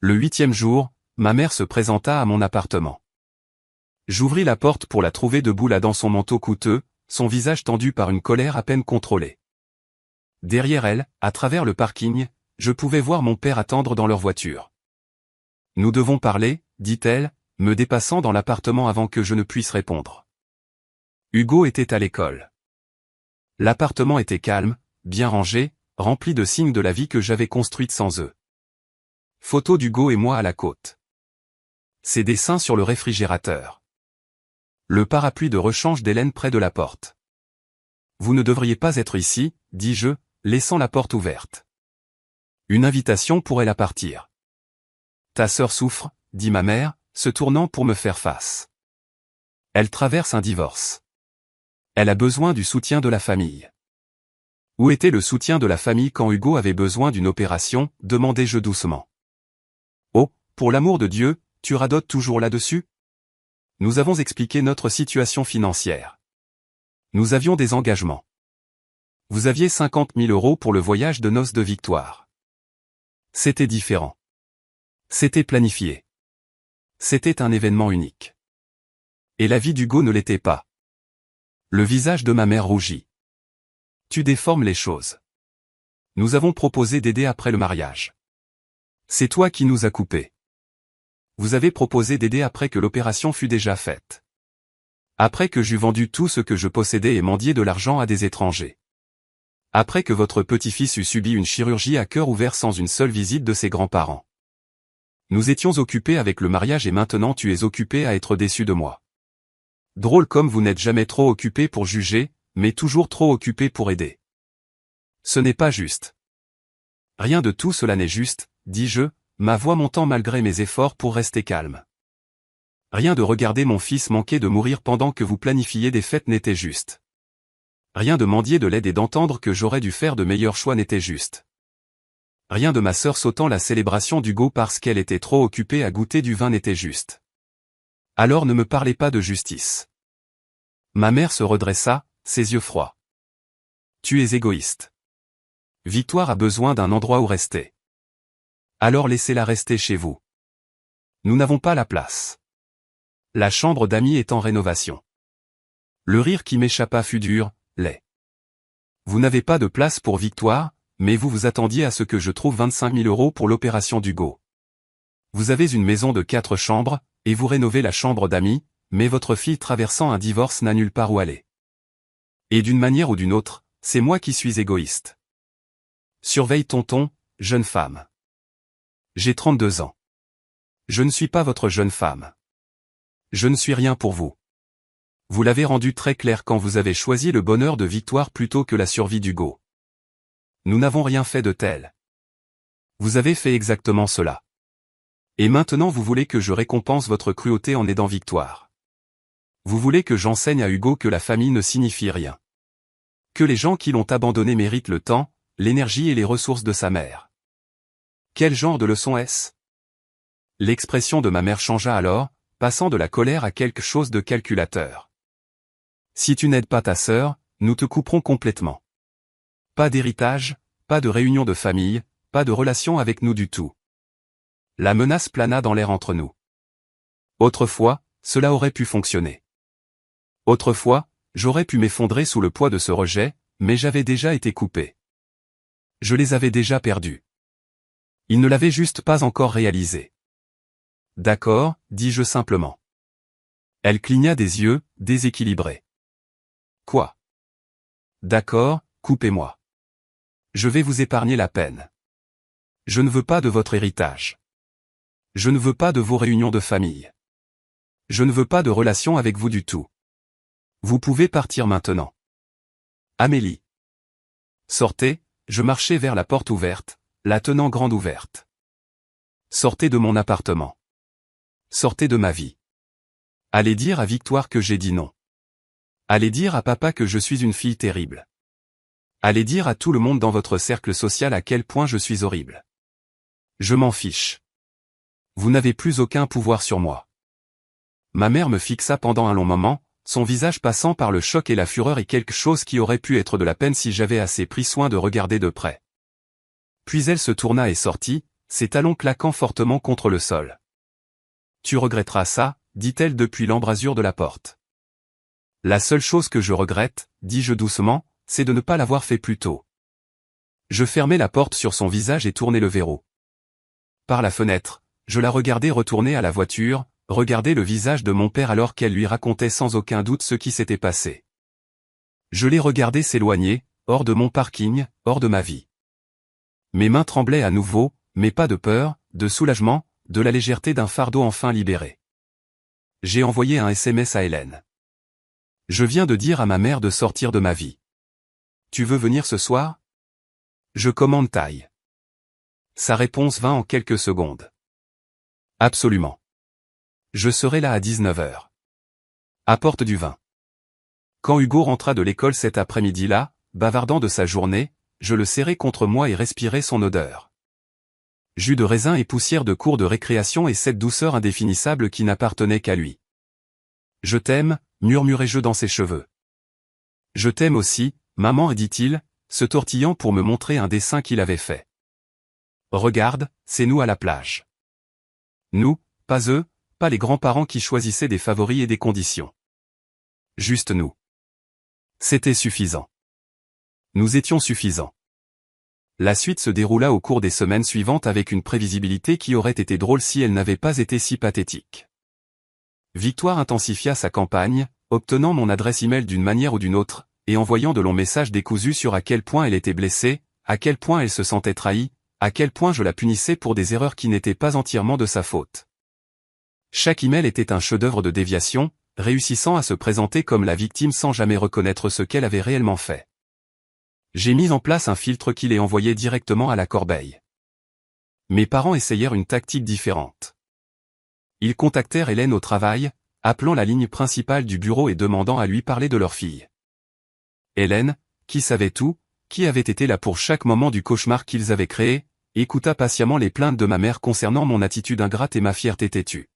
Le 8e jour, ma mère se présenta à mon appartement. J'ouvris la porte pour la trouver debout là dans son manteau coûteux, son visage tendu par une colère à peine contrôlée. Derrière elle, à travers le parking, je pouvais voir mon père attendre dans leur voiture. Nous devons parler, dit-elle, me dépassant dans l'appartement avant que je ne puisse répondre. Hugo était à l'école. L'appartement était calme, bien rangé, rempli de signes de la vie que j'avais construite sans eux. Photo d'Hugo et moi à la côte. Ses dessins sur le réfrigérateur. Le parapluie de rechange d'Hélène près de la porte. Vous ne devriez pas être ici, dis-je, laissant la porte ouverte. Une invitation pour elle à partir. Ta sœur souffre, dit ma mère, se tournant pour me faire face. Elle traverse un divorce. Elle a besoin du soutien de la famille. Où était le soutien de la famille quand Hugo avait besoin d'une opération, demandai-je doucement. Oh, pour l'amour de Dieu, tu radotes toujours là-dessus? Nous avons expliqué notre situation financière. Nous avions des engagements. Vous aviez 50 000 € pour le voyage de noces de Victoire. C'était différent. C'était planifié. C'était un événement unique. Et la vie d'Hugo ne l'était pas. Le visage de ma mère rougit. Tu déformes les choses. Nous avons proposé d'aider après le mariage. C'est toi qui nous as coupés. Vous avez proposé d'aider après que l'opération fut déjà faite. Après que j'eus vendu tout ce que je possédais et mendié de l'argent à des étrangers. Après que votre petit-fils eut subi une chirurgie à cœur ouvert sans une seule visite de ses grands-parents. Nous étions occupés avec le mariage et maintenant tu es occupé à être déçu de moi. Drôle comme vous n'êtes jamais trop occupé pour juger, mais toujours trop occupé pour aider. Ce n'est pas juste. Rien de tout cela n'est juste, dis-je, ma voix montant malgré mes efforts pour rester calme. Rien de regarder mon fils manquer de mourir pendant que vous planifiez des fêtes n'était juste. Rien de mendier de l'aide et d'entendre que j'aurais dû faire de meilleurs choix n'était juste. Rien de ma sœur sautant la célébration d'Hugo parce qu'elle était trop occupée à goûter du vin n'était juste. Alors ne me parlez pas de justice. Ma mère se redressa, ses yeux froids. Tu es égoïste. Victoire a besoin d'un endroit où rester. Alors laissez-la rester chez vous. Nous n'avons pas la place. La chambre d'amis est en rénovation. Le rire qui m'échappa fut dur, laid. Vous n'avez pas de place pour Victoire, mais vous vous attendiez à ce que je trouve 25 000 € pour l'opération d'Hugo. Vous avez une maison de 4 chambres, et vous rénovez la chambre d'amis, mais votre fille traversant un divorce n'a nulle part où aller. Et d'une manière ou d'une autre, c'est moi qui suis égoïste. Surveille tonton, jeune femme. J'ai 32 ans. Je ne suis pas votre jeune femme. Je ne suis rien pour vous. Vous l'avez rendu très clair quand vous avez choisi le bonheur de Victoire plutôt que la survie d'Hugo. Nous n'avons rien fait de tel. Vous avez fait exactement cela. Et maintenant vous voulez que je récompense votre cruauté en aidant Victoire. Vous voulez que j'enseigne à Hugo que la famille ne signifie rien. Que les gens qui l'ont abandonné méritent le temps, l'énergie et les ressources de sa mère. Quel genre de leçon est-ce? L'expression de ma mère changea alors, passant de la colère à quelque chose de calculateur. Si tu n'aides pas ta sœur, nous te couperons complètement. Pas d'héritage, pas de réunion de famille, pas de relation avec nous du tout. La menace plana dans l'air entre nous. Autrefois, cela aurait pu fonctionner. Autrefois, j'aurais pu m'effondrer sous le poids de ce rejet, mais j'avais déjà été coupé. Je les avais déjà perdus. Ils ne l'avaient juste pas encore réalisé. D'accord, dis-je simplement. Elle cligna des yeux, déséquilibrée. Quoi? D'accord, coupez-moi. Je vais vous épargner la peine. Je ne veux pas de votre héritage. Je ne veux pas de vos réunions de famille. Je ne veux pas de relation avec vous du tout. Vous pouvez partir maintenant. Amélie. Sortez, je marchai vers la porte ouverte, la tenant grande ouverte. Sortez de mon appartement. Sortez de ma vie. Allez dire à Victoire que j'ai dit non. Allez dire à papa que je suis une fille terrible. Allez dire à tout le monde dans votre cercle social à quel point je suis horrible. Je m'en fiche. Vous n'avez plus aucun pouvoir sur moi. Ma mère me fixa pendant un long moment, son visage passant par le choc et la fureur et quelque chose qui aurait pu être de la peine si j'avais assez pris soin de regarder de près. Puis elle se tourna et sortit, ses talons claquant fortement contre le sol. Tu regretteras ça, dit-elle depuis l'embrasure de la porte. La seule chose que je regrette, dis-je doucement, c'est de ne pas l'avoir fait plus tôt. Je fermai la porte sur son visage et tournai le verrou. Par la fenêtre, je la regardai retourner à la voiture, regarder le visage de mon père alors qu'elle lui racontait sans aucun doute ce qui s'était passé. Je l'ai regardé s'éloigner, hors de mon parking, hors de ma vie. Mes mains tremblaient à nouveau, mais pas de peur, de soulagement, de la légèreté d'un fardeau enfin libéré. J'ai envoyé un SMS à Hélène. Je viens de dire à ma mère de sortir de ma vie. Tu veux venir ce soir? Je commande taille. Sa réponse vint en quelques secondes. Absolument. Je serai là à 19h. Apporte du vin. Quand Hugo rentra de l'école cet après-midi-là, bavardant de sa journée, je le serrai contre moi et respirai son odeur. Jus de raisin et poussière de cours de récréation et cette douceur indéfinissable qui n'appartenait qu'à lui. Je t'aime, murmurai-je dans ses cheveux. Je t'aime aussi, maman, dit-il, se tortillant pour me montrer un dessin qu'il avait fait. Regarde, c'est nous à la plage. Nous, pas eux, pas les grands-parents qui choisissaient des favoris et des conditions. Juste nous. C'était suffisant. Nous étions suffisants. La suite se déroula au cours des semaines suivantes avec une prévisibilité qui aurait été drôle si elle n'avait pas été si pathétique. Victoire intensifia sa campagne, obtenant mon adresse email d'une manière ou d'une autre, et envoyant de longs messages décousus sur à quel point elle était blessée, à quel point elle se sentait trahie, à quel point je la punissais pour des erreurs qui n'étaient pas entièrement de sa faute. Chaque email était un chef-d'œuvre de déviation, réussissant à se présenter comme la victime sans jamais reconnaître ce qu'elle avait réellement fait. J'ai mis en place un filtre qui les envoyait directement à la corbeille. Mes parents essayèrent une tactique différente. Ils contactèrent Hélène au travail, appelant la ligne principale du bureau et demandant à lui parler de leur fille. Hélène, qui savait tout, qui avait été là pour chaque moment du cauchemar qu'ils avaient créé, écouta patiemment les plaintes de ma mère concernant mon attitude ingrate et ma fierté têtue.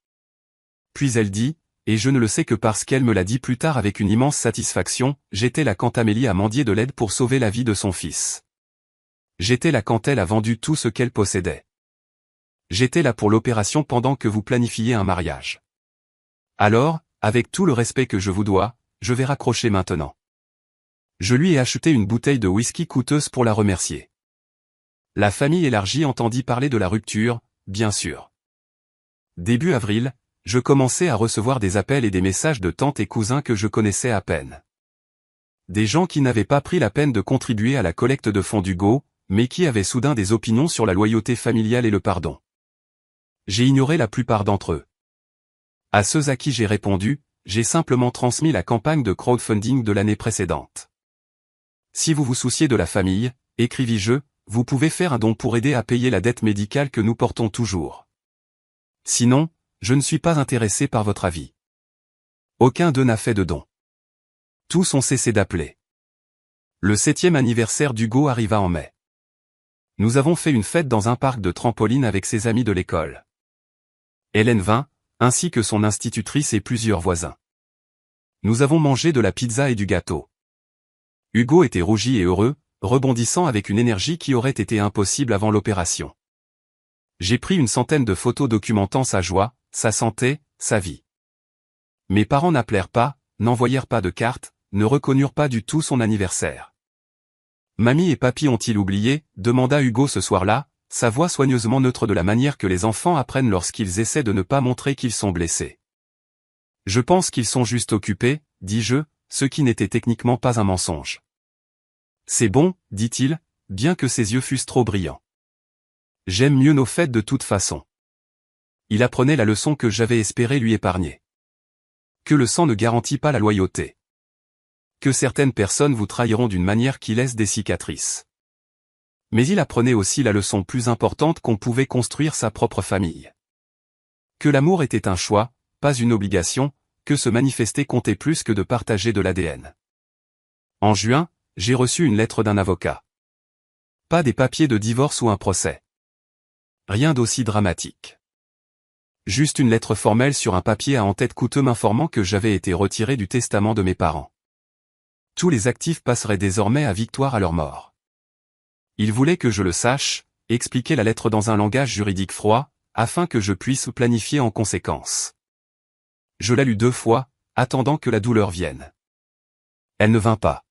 Puis elle dit, et je ne le sais que parce qu'elle me l'a dit plus tard avec une immense satisfaction, j'étais là quand Amélie a mendié de l'aide pour sauver la vie de son fils. J'étais là quand elle a vendu tout ce qu'elle possédait. J'étais là pour l'opération pendant que vous planifiez un mariage. Alors, avec tout le respect que je vous dois, je vais raccrocher maintenant. Je lui ai acheté une bouteille de whisky coûteuse pour la remercier. La famille élargie entendit parler de la rupture, bien sûr. Début avril, je commençais à recevoir des appels et des messages de tantes et cousins que je connaissais à peine. Des gens qui n'avaient pas pris la peine de contribuer à la collecte de fonds d'Hugo, mais qui avaient soudain des opinions sur la loyauté familiale et le pardon. J'ai ignoré la plupart d'entre eux. À ceux à qui j'ai répondu, j'ai simplement transmis la campagne de crowdfunding de l'année précédente. Si vous vous souciez de la famille, écrivis-je, vous pouvez faire un don pour aider à payer la dette médicale que nous portons toujours. Sinon, je ne suis pas intéressé par votre avis. Aucun d'eux n'a fait de don. Tous ont cessé d'appeler. Le 7e anniversaire d'Hugo arriva en mai. Nous avons fait une fête dans un parc de trampoline avec ses amis de l'école. Hélène vint, ainsi que son institutrice et plusieurs voisins. Nous avons mangé de la pizza et du gâteau. Hugo était rougi et heureux, rebondissant avec une énergie qui aurait été impossible avant l'opération. J'ai pris une centaine de photos documentant sa joie, sa santé, sa vie. Mes parents n'appelèrent pas, n'envoyèrent pas de cartes, ne reconnurent pas du tout son anniversaire. Mamie et papy ont-ils oublié, demanda Hugo ce soir-là, sa voix soigneusement neutre de la manière que les enfants apprennent lorsqu'ils essaient de ne pas montrer qu'ils sont blessés. Je pense qu'ils sont juste occupés, dis-je, ce qui n'était techniquement pas un mensonge. C'est bon, dit-il, bien que ses yeux fussent trop brillants. J'aime mieux nos fêtes de toute façon. Il apprenait la leçon que j'avais espéré lui épargner. Que le sang ne garantit pas la loyauté. Que certaines personnes vous trahiront d'une manière qui laisse des cicatrices. Mais il apprenait aussi la leçon plus importante qu'on pouvait construire sa propre famille. Que l'amour était un choix, pas une obligation, que se manifester comptait plus que de partager de l'ADN. En juin, j'ai reçu une lettre d'un avocat. Pas des papiers de divorce ou un procès. Rien d'aussi dramatique. Juste une lettre formelle sur un papier à en-tête coûteux m'informant que j'avais été retiré du testament de mes parents. Tous les actifs passeraient désormais à Victoire à leur mort. Il voulait que je le sache, expliquait la lettre dans un langage juridique froid, afin que je puisse planifier en conséquence. Je la lus 2 fois, attendant que la douleur vienne. Elle ne vint pas.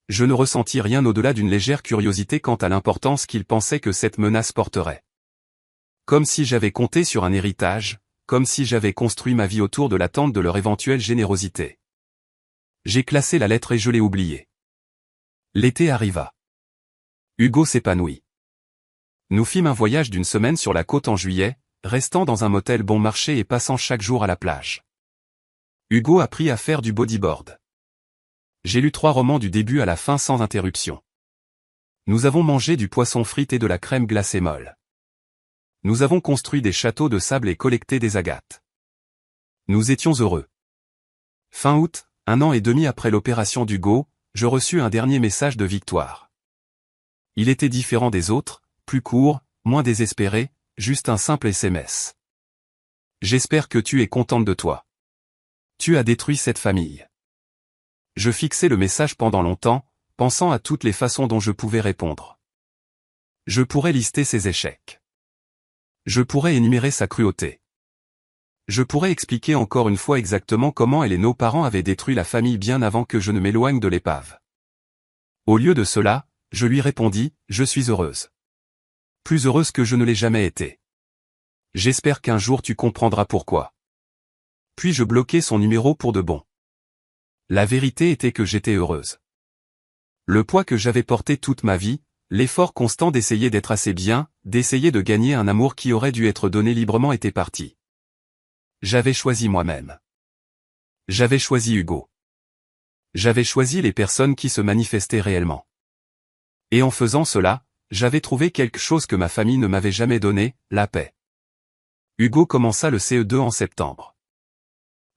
Je ne ressentis rien au-delà d'une légère curiosité quant à l'importance qu'il pensait que cette menace porterait. Comme si j'avais compté sur un héritage, comme si j'avais construit ma vie autour de l'attente de leur éventuelle générosité. J'ai classé la lettre et je l'ai oubliée. L'été arriva. Hugo s'épanouit. Nous fîmes un voyage d'une semaine sur la côte en juillet, restant dans un motel bon marché et passant chaque jour à la plage. Hugo apprit à faire du bodyboard. J'ai lu 3 romans du début à la fin sans interruption. Nous avons mangé du poisson frit et de la crème glacée molle. Nous avons construit des châteaux de sable et collecté des agates. Nous étions heureux. Fin août, 1 an et demi après l'opération d'Hugo, je reçus un dernier message de Victoire. Il était différent des autres, plus court, moins désespéré, juste un simple SMS. J'espère que tu es contente de toi. Tu as détruit cette famille. Je fixai le message pendant longtemps, pensant à toutes les façons dont je pouvais répondre. Je pourrais lister ses échecs. Je pourrais énumérer sa cruauté. Je pourrais expliquer encore une fois exactement comment elle et nos parents avaient détruit la famille bien avant que je ne m'éloigne de l'épave. Au lieu de cela, je lui répondis, je suis heureuse. Plus heureuse que je ne l'ai jamais été. J'espère qu'un jour tu comprendras pourquoi. Puis je bloquai son numéro pour de bon. La vérité était que j'étais heureuse. Le poids que j'avais porté toute ma vie, l'effort constant d'essayer d'être assez bien, d'essayer de gagner un amour qui aurait dû être donné librement était parti. J'avais choisi moi-même. J'avais choisi Hugo. J'avais choisi les personnes qui se manifestaient réellement. Et en faisant cela, j'avais trouvé quelque chose que ma famille ne m'avait jamais donné, la paix. Hugo commença le CE2 en septembre.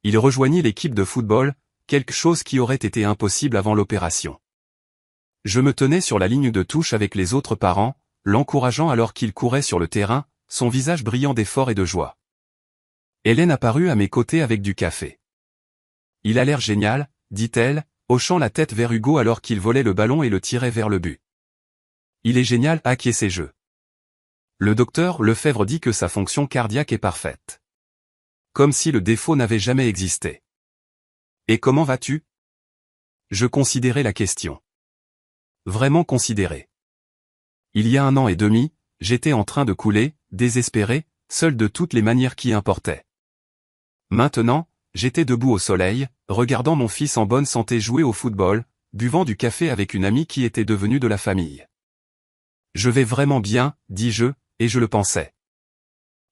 Il rejoignit l'équipe de football, quelque chose qui aurait été impossible avant l'opération. Je me tenais sur la ligne de touche avec les autres parents, l'encourageant alors qu'il courait sur le terrain, son visage brillant d'effort et de joie. Hélène apparut à mes côtés avec du café. Il a l'air génial, dit-elle, hochant la tête vers Hugo alors qu'il volait le ballon et le tirait vers le but. Il est génial, acquiesçai-je. Le docteur Lefebvre dit que sa fonction cardiaque est parfaite. Comme si le défaut n'avait jamais existé. Et comment vas-tu? Je considérais la question. Vraiment considéré. Il y a 1 an et demi, j'étais en train de couler, désespéré, seul de toutes les manières qui importaient. Maintenant, j'étais debout au soleil, regardant mon fils en bonne santé jouer au football, buvant du café avec une amie qui était devenue de la famille. Je vais vraiment bien, dis-je, et je le pensais.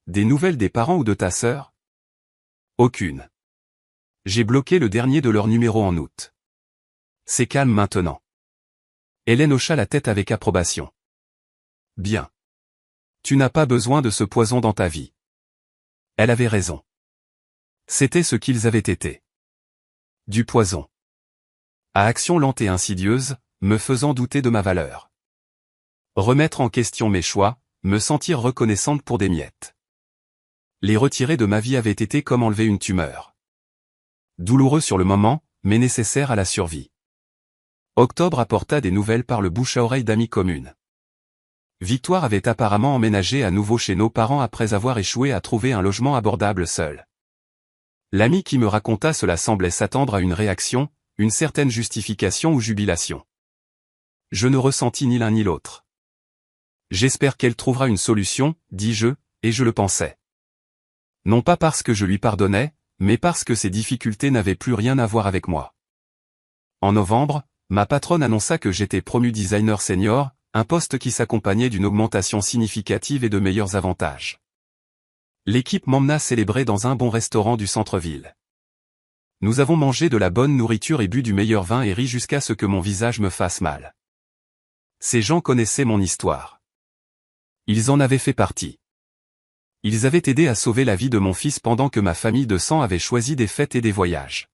Des nouvelles des parents ou de ta sœur? Aucune. J'ai bloqué le dernier de leur numéro en août. C'est calme maintenant. Hélène hocha la tête avec approbation. Bien. Tu n'as pas besoin de ce poison dans ta vie. Elle avait raison. C'était ce qu'ils avaient été. Du poison. À action lente et insidieuse, me faisant douter de ma valeur. Remettre en question mes choix, me sentir reconnaissante pour des miettes. Les retirer de ma vie avait été comme enlever une tumeur. Douloureux sur le moment, mais nécessaire à la survie. Octobre apporta des nouvelles par le bouche à oreille d'amis communes. Victoire avait apparemment emménagé à nouveau chez nos parents après avoir échoué à trouver un logement abordable seul. L'ami qui me raconta cela semblait s'attendre à une réaction, une certaine justification ou jubilation. Je ne ressentis ni l'un ni l'autre. J'espère qu'elle trouvera une solution, dis-je, et je le pensais. Non pas parce que je lui pardonnais, mais parce que ses difficultés n'avaient plus rien à voir avec moi. En novembre, ma patronne annonça que j'étais promu designer senior, un poste qui s'accompagnait d'une augmentation significative et de meilleurs avantages. L'équipe m'emmena célébrer dans un bon restaurant du centre-ville. Nous avons mangé de la bonne nourriture et bu du meilleur vin et ri jusqu'à ce que mon visage me fasse mal. Ces gens connaissaient mon histoire. Ils en avaient fait partie. Ils avaient aidé à sauver la vie de mon fils pendant que ma famille de sang avait choisi des fêtes et des voyages.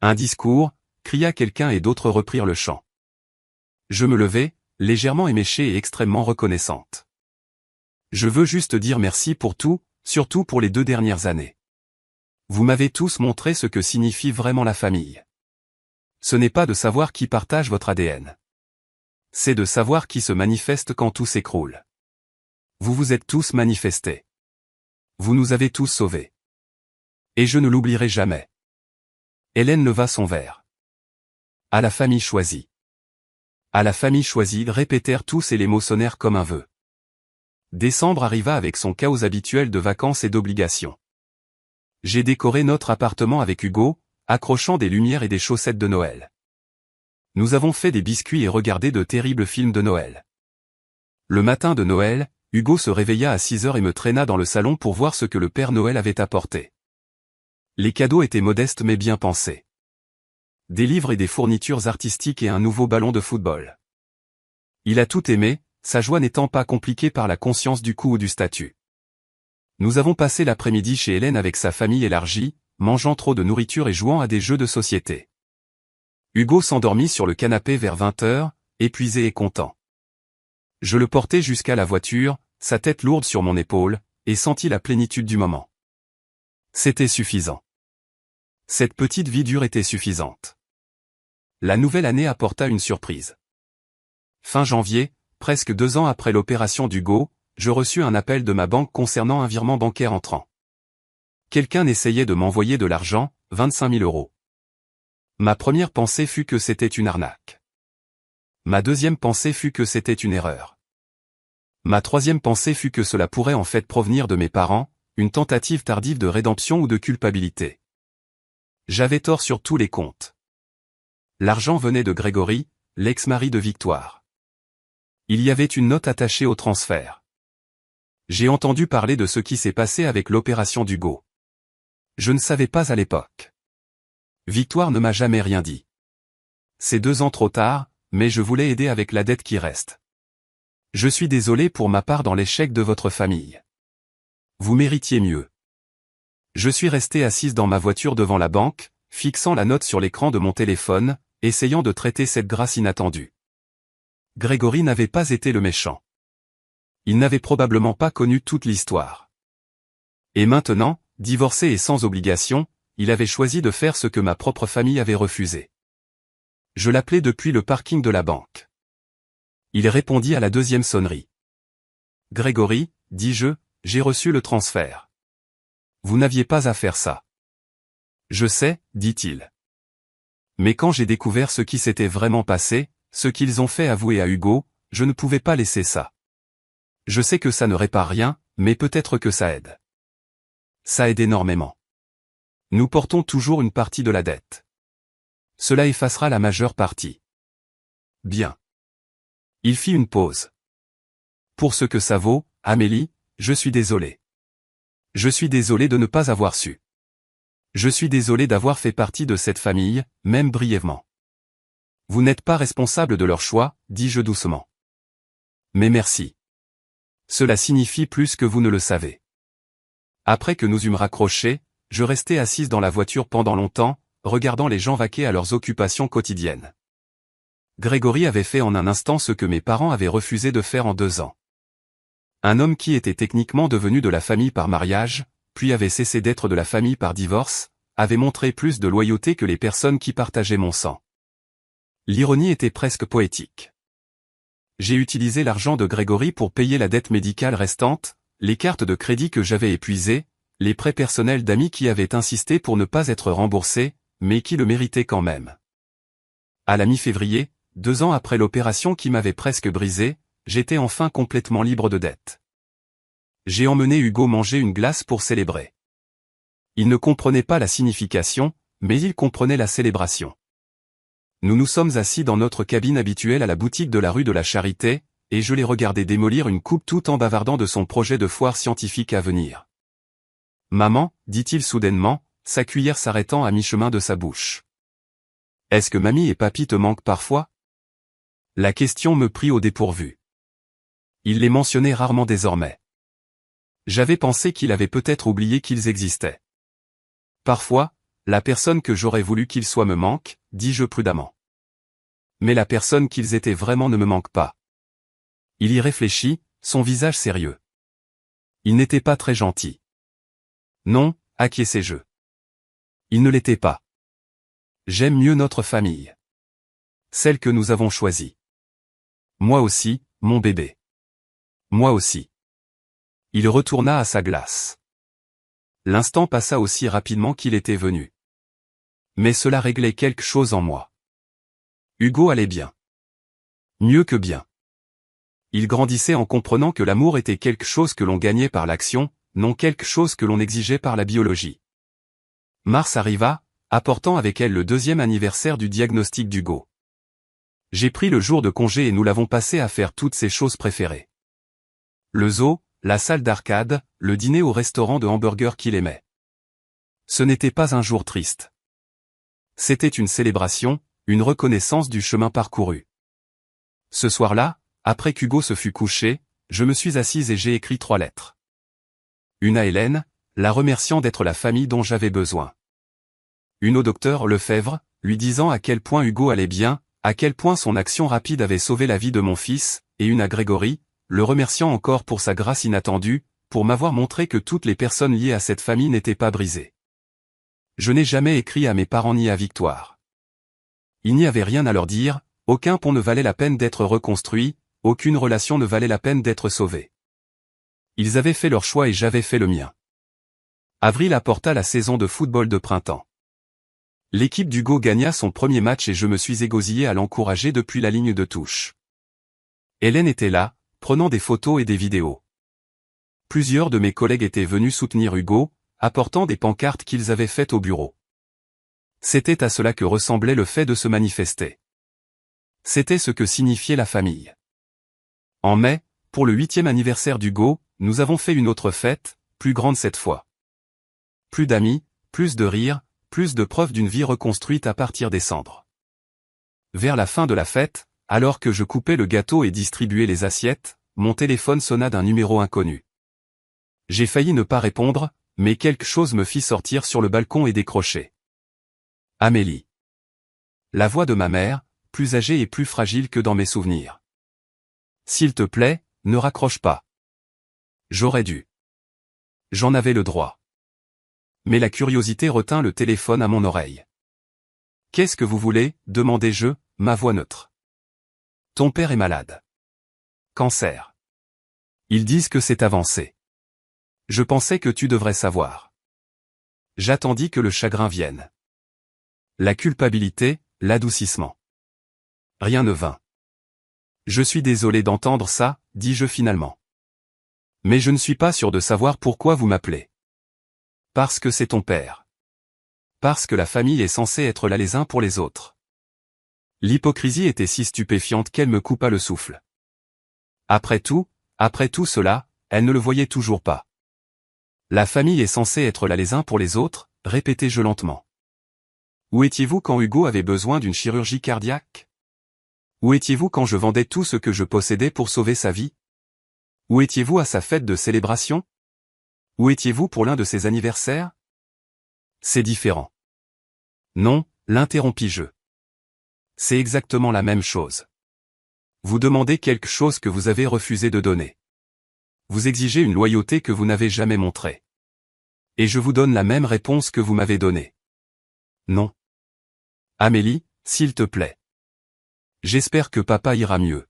Un discours, cria quelqu'un et d'autres reprirent le chant. Je me levai, légèrement éméchée et extrêmement reconnaissante. Je veux juste dire merci pour tout, surtout pour les 2 dernières années. Vous m'avez tous montré ce que signifie vraiment la famille. Ce n'est pas de savoir qui partage votre ADN. C'est de savoir qui se manifeste quand tout s'écroule. Vous vous êtes tous manifestés. Vous nous avez tous sauvés. Et je ne l'oublierai jamais. Hélène leva son verre. À la famille choisie. À la famille choisie, répétèrent tous et les mots sonnèrent comme un vœu. Décembre arriva avec son chaos habituel de vacances et d'obligations. J'ai décoré notre appartement avec Hugo, accrochant des lumières et des chaussettes de Noël. Nous avons fait des biscuits et regardé de terribles films de Noël. Le matin de Noël, Hugo se réveilla à 6 heures et me traîna dans le salon pour voir ce que le Père Noël avait apporté. Les cadeaux étaient modestes mais bien pensés. Des livres et des fournitures artistiques et un nouveau ballon de football. Il a tout aimé, sa joie n'étant pas compliquée par la conscience du coût ou du statut. Nous avons passé l'après-midi chez Hélène avec sa famille élargie, mangeant trop de nourriture et jouant à des jeux de société. Hugo s'endormit sur le canapé vers 20 heures, épuisé et content. Je le portai jusqu'à la voiture, sa tête lourde sur mon épaule, et sentis la plénitude du moment. C'était suffisant. Cette petite vie dure était suffisante. La nouvelle année apporta une surprise. Fin janvier, presque 2 ans après l'opération d'Hugo, je reçus un appel de ma banque concernant un virement bancaire entrant. Quelqu'un essayait de m'envoyer de l'argent, 25 000 euros. Ma première pensée fut que c'était une arnaque. Ma deuxième pensée fut que c'était une erreur. Ma troisième pensée fut que cela pourrait en fait provenir de mes parents, une tentative tardive de rédemption ou de culpabilité. J'avais tort sur tous les comptes. L'argent venait de Grégory, l'ex-mari de Victoire. Il y avait une note attachée au transfert. J'ai entendu parler de ce qui s'est passé avec l'opération d'Hugo. Je ne savais pas à l'époque. Victoire ne m'a jamais rien dit. C'est 2 ans trop tard, mais je voulais aider avec la dette qui reste. Je suis désolé pour ma part dans l'échec de votre famille. Vous méritiez mieux. Je suis resté assise dans ma voiture devant la banque, fixant la note sur l'écran de mon téléphone, essayant de traiter cette grâce inattendue. Grégory n'avait pas été le méchant. Il n'avait probablement pas connu toute l'histoire. Et maintenant, divorcé et sans obligation, il avait choisi de faire ce que ma propre famille avait refusé. Je l'appelais depuis le parking de la banque. Il répondit à la 2e sonnerie. « Grégory, dis-je, j'ai reçu le transfert. Vous n'aviez pas à faire ça. » « Je sais, dit-il. Mais quand j'ai découvert ce qui s'était vraiment passé, ce qu'ils ont fait avouer à Hugo, je ne pouvais pas laisser ça. Je sais que ça ne répare rien, mais peut-être que ça aide. Ça aide énormément. Nous portons toujours une partie de la dette. Cela effacera la majeure partie. Bien. Il fit une pause. Pour ce que ça vaut, Amélie, je suis désolé. Je suis désolé de ne pas avoir su. Je suis désolé d'avoir fait partie de cette famille, même brièvement. Vous n'êtes pas responsable de leur choix, dis-je doucement. Mais merci. Cela signifie plus que vous ne le savez. Après que nous eûmes raccroché, je restai assise dans la voiture pendant longtemps, regardant les gens vaquer à leurs occupations quotidiennes. Grégory avait fait en un instant ce que mes parents avaient refusé de faire en 2 ans. Un homme qui était techniquement devenu de la famille par mariage, puis avait cessé d'être de la famille par divorce, avait montré plus de loyauté que les personnes qui partageaient mon sang. L'ironie était presque poétique. J'ai utilisé l'argent de Grégory pour payer la dette médicale restante, les cartes de crédit que j'avais épuisées, les prêts personnels d'amis qui avaient insisté pour ne pas être remboursés, mais qui le méritaient quand même. À la mi-février, 2 ans après l'opération qui m'avait presque brisé, j'étais enfin complètement libre de dette. J'ai emmené Hugo manger une glace pour célébrer. Il ne comprenait pas la signification, mais il comprenait la célébration. Nous nous sommes assis dans notre cabine habituelle à la boutique de la rue de la Charité, et je l'ai regardé démolir une coupe tout en bavardant de son projet de foire scientifique à venir. « Maman, dit-il soudainement, sa cuillère s'arrêtant à mi-chemin de sa bouche. Est-ce que mamie et papy te manquent parfois ? » La question me prit au dépourvu. Il les mentionnait rarement désormais. J'avais pensé qu'il avait peut-être oublié qu'ils existaient. Parfois, la personne que j'aurais voulu qu'ils soient me manque, dis-je prudemment. Mais la personne qu'ils étaient vraiment ne me manque pas. Il y réfléchit, son visage sérieux. Il n'était pas très gentil. Non, acquiesçai-je. Il ne l'était pas. J'aime mieux notre famille. Celle que nous avons choisie. Moi aussi, mon bébé. Moi aussi. Il retourna à sa glace. L'instant passa aussi rapidement qu'il était venu. Mais cela réglait quelque chose en moi. Hugo allait bien. Mieux que bien. Il grandissait en comprenant que l'amour était quelque chose que l'on gagnait par l'action, non quelque chose que l'on exigeait par la biologie. Mars arriva, apportant avec elle le 2e anniversaire du diagnostic d'Hugo. J'ai pris le jour de congé et nous l'avons passé à faire toutes ses choses préférées. Le zoo, la salle d'arcade, le dîner au restaurant de hamburgers qu'il aimait. Ce n'était pas un jour triste. C'était une célébration, une reconnaissance du chemin parcouru. Ce soir-là, après qu'Hugo se fut couché, je me suis assise et j'ai écrit 3 lettres. Une à Hélène, la remerciant d'être la famille dont j'avais besoin. Une au docteur Lefebvre, lui disant à quel point Hugo allait bien, à quel point son action rapide avait sauvé la vie de mon fils, et une à Grégory, le remerciant encore pour sa grâce inattendue, pour m'avoir montré que toutes les personnes liées à cette famille n'étaient pas brisées. Je n'ai jamais écrit à mes parents ni à Victoire. Il n'y avait rien à leur dire, aucun pont ne valait la peine d'être reconstruit, aucune relation ne valait la peine d'être sauvée. Ils avaient fait leur choix et j'avais fait le mien. Avril apporta la saison de football de printemps. L'équipe d'Hugo gagna son premier match et je me suis égosillé à l'encourager depuis la ligne de touche. Hélène était là, prenant des photos et des vidéos. Plusieurs de mes collègues étaient venus soutenir Hugo, apportant des pancartes qu'ils avaient faites au bureau. C'était à cela que ressemblait le fait de se manifester. C'était ce que signifiait la famille. En mai, pour le 8e anniversaire d'Hugo, nous avons fait une autre fête, plus grande cette fois. Plus d'amis, plus de rires, plus de preuves d'une vie reconstruite à partir des cendres. Vers la fin de la fête, alors que je coupais le gâteau et distribuais les assiettes, mon téléphone sonna d'un numéro inconnu. J'ai failli ne pas répondre, mais quelque chose me fit sortir sur le balcon et décrocher. Amélie. La voix de ma mère, plus âgée et plus fragile que dans mes souvenirs. S'il te plaît, ne raccroche pas. J'aurais dû. J'en avais le droit. Mais la curiosité retint le téléphone à mon oreille. Qu'est-ce que vous voulez, demandai-je, ma voix neutre. Ton père est malade. Cancer. Ils disent que c'est avancé. Je pensais que tu devrais savoir. J'attendis que le chagrin vienne. La culpabilité, l'adoucissement. Rien ne vint. Je suis désolé d'entendre ça, dis-je finalement. Mais je ne suis pas sûr de savoir pourquoi vous m'appelez. Parce que c'est ton père. Parce que la famille est censée être là les uns pour les autres. L'hypocrisie était si stupéfiante qu'elle me coupa le souffle. Après tout cela, elle ne le voyait toujours pas. La famille est censée être là les uns pour les autres, répétai-je lentement. Où étiez-vous quand Hugo avait besoin d'une chirurgie cardiaque? Où étiez-vous quand je vendais tout ce que je possédais pour sauver sa vie? Où étiez-vous à sa fête de célébration? Où étiez-vous pour l'un de ses anniversaires? C'est différent. Non, l'interrompis-je. C'est exactement la même chose. Vous demandez quelque chose que vous avez refusé de donner. Vous exigez une loyauté que vous n'avez jamais montrée. Et je vous donne la même réponse que vous m'avez donnée. Non. Amélie, s'il te plaît. J'espère que papa ira mieux.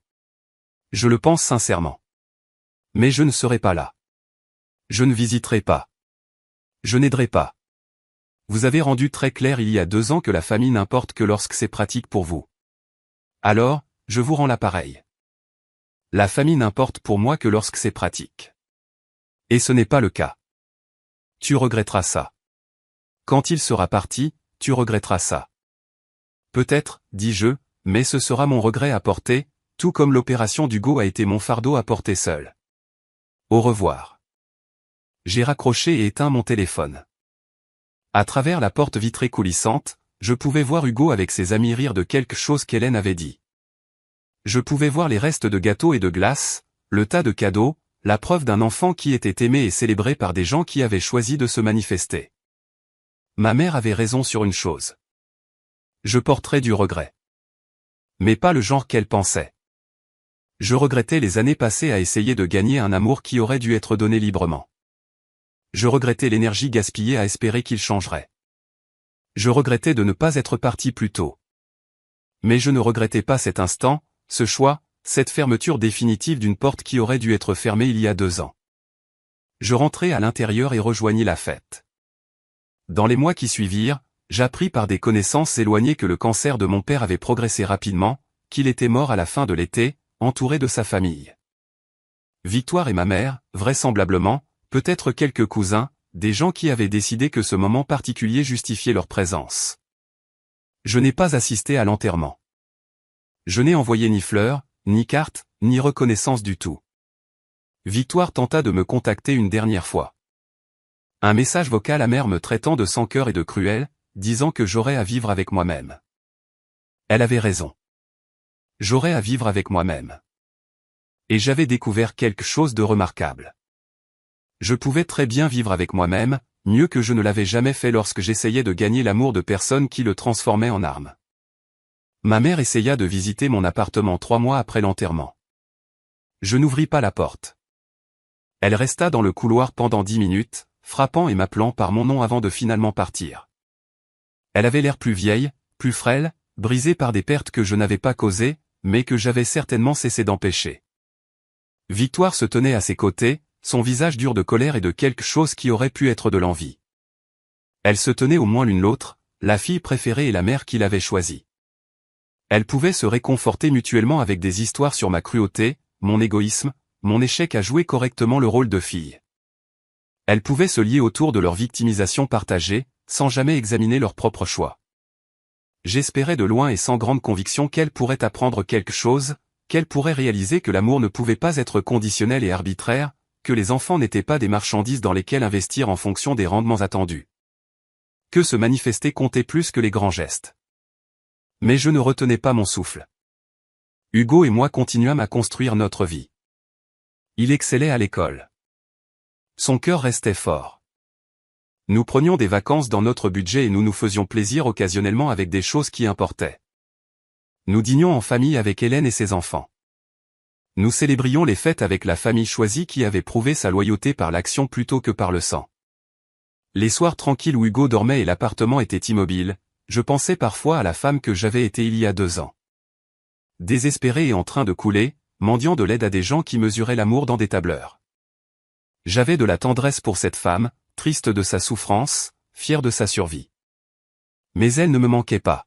Je le pense sincèrement. Mais je ne serai pas là. Je ne visiterai pas. Je n'aiderai pas. Vous avez rendu très clair il y a 2 ans que la famille n'importe que lorsque c'est pratique pour vous. Alors, je vous rends l'appareil. La famille n'importe pour moi que lorsque c'est pratique. Et ce n'est pas le cas. Tu regretteras ça. Quand il sera parti, tu regretteras ça. Peut-être, dis-je, mais ce sera mon regret à porter, tout comme l'opération d'Hugo a été mon fardeau à porter seul. Au revoir. J'ai raccroché et éteint mon téléphone. À travers la porte vitrée coulissante, je pouvais voir Hugo avec ses amis rire de quelque chose qu'Hélène avait dit. Je pouvais voir les restes de gâteaux et de glace, le tas de cadeaux, la preuve d'un enfant qui était aimé et célébré par des gens qui avaient choisi de se manifester. Ma mère avait raison sur une chose. Je porterais du regret. Mais pas le genre qu'elle pensait. Je regrettais les années passées à essayer de gagner un amour qui aurait dû être donné librement. Je regrettais l'énergie gaspillée à espérer qu'il changerait. Je regrettais de ne pas être parti plus tôt. Mais je ne regrettais pas cet instant, ce choix, cette fermeture définitive d'une porte qui aurait dû être fermée il y a 2 ans. Je rentrai à l'intérieur et rejoignis la fête. Dans les mois qui suivirent, j'appris par des connaissances éloignées que le cancer de mon père avait progressé rapidement, qu'il était mort à la fin de l'été, entouré de sa famille. Victoire et ma mère, vraisemblablement, peut-être quelques cousins, des gens qui avaient décidé que ce moment particulier justifiait leur présence. Je n'ai pas assisté à l'enterrement. Je n'ai envoyé ni fleurs, ni cartes, ni reconnaissance du tout. Victoire tenta de me contacter une dernière fois. Un message vocal amer me traitant de sans cœur et de cruel, disant que j'aurais à vivre avec moi-même. Elle avait raison. J'aurais à vivre avec moi-même. Et j'avais découvert quelque chose de remarquable. Je pouvais très bien vivre avec moi-même, mieux que je ne l'avais jamais fait lorsque j'essayais de gagner l'amour de personnes qui le transformaient en arme. Ma mère essaya de visiter mon appartement 3 mois après l'enterrement. Je n'ouvris pas la porte. Elle resta dans le couloir pendant 10 minutes, frappant et m'appelant par mon nom avant de finalement partir. Elle avait l'air plus vieille, plus frêle, brisée par des pertes que je n'avais pas causées, mais que j'avais certainement cessé d'empêcher. Victoire se tenait à ses côtés, son visage dur de colère et de quelque chose qui aurait pu être de l'envie. Elles se tenaient au moins l'une l'autre, la fille préférée et la mère qu'il avait choisie. Elles pouvaient se réconforter mutuellement avec des histoires sur ma cruauté, mon égoïsme, mon échec à jouer correctement le rôle de fille. Elles pouvaient se lier autour de leur victimisation partagée, sans jamais examiner leur propre choix. J'espérais de loin et sans grande conviction qu'elles pourraient apprendre quelque chose, qu'elles pourraient réaliser que l'amour ne pouvait pas être conditionnel et arbitraire, que les enfants n'étaient pas des marchandises dans lesquelles investir en fonction des rendements attendus. Que se manifester comptait plus que les grands gestes. Mais je ne retenais pas mon souffle. Hugo et moi continuâmes à construire notre vie. Il excellait à l'école. Son cœur restait fort. Nous prenions des vacances dans notre budget et nous nous faisions plaisir occasionnellement avec des choses qui importaient. Nous dînions en famille avec Hélène et ses enfants. Nous célébrions les fêtes avec la famille choisie qui avait prouvé sa loyauté par l'action plutôt que par le sang. Les soirs tranquilles où Hugo dormait et l'appartement était immobile, je pensais parfois à la femme que j'avais été il y a 2 ans. Désespéré et en train de couler, mendiant de l'aide à des gens qui mesuraient l'amour dans des tableurs. J'avais de la tendresse pour cette femme, triste de sa souffrance, fière de sa survie. Mais elle ne me manquait pas.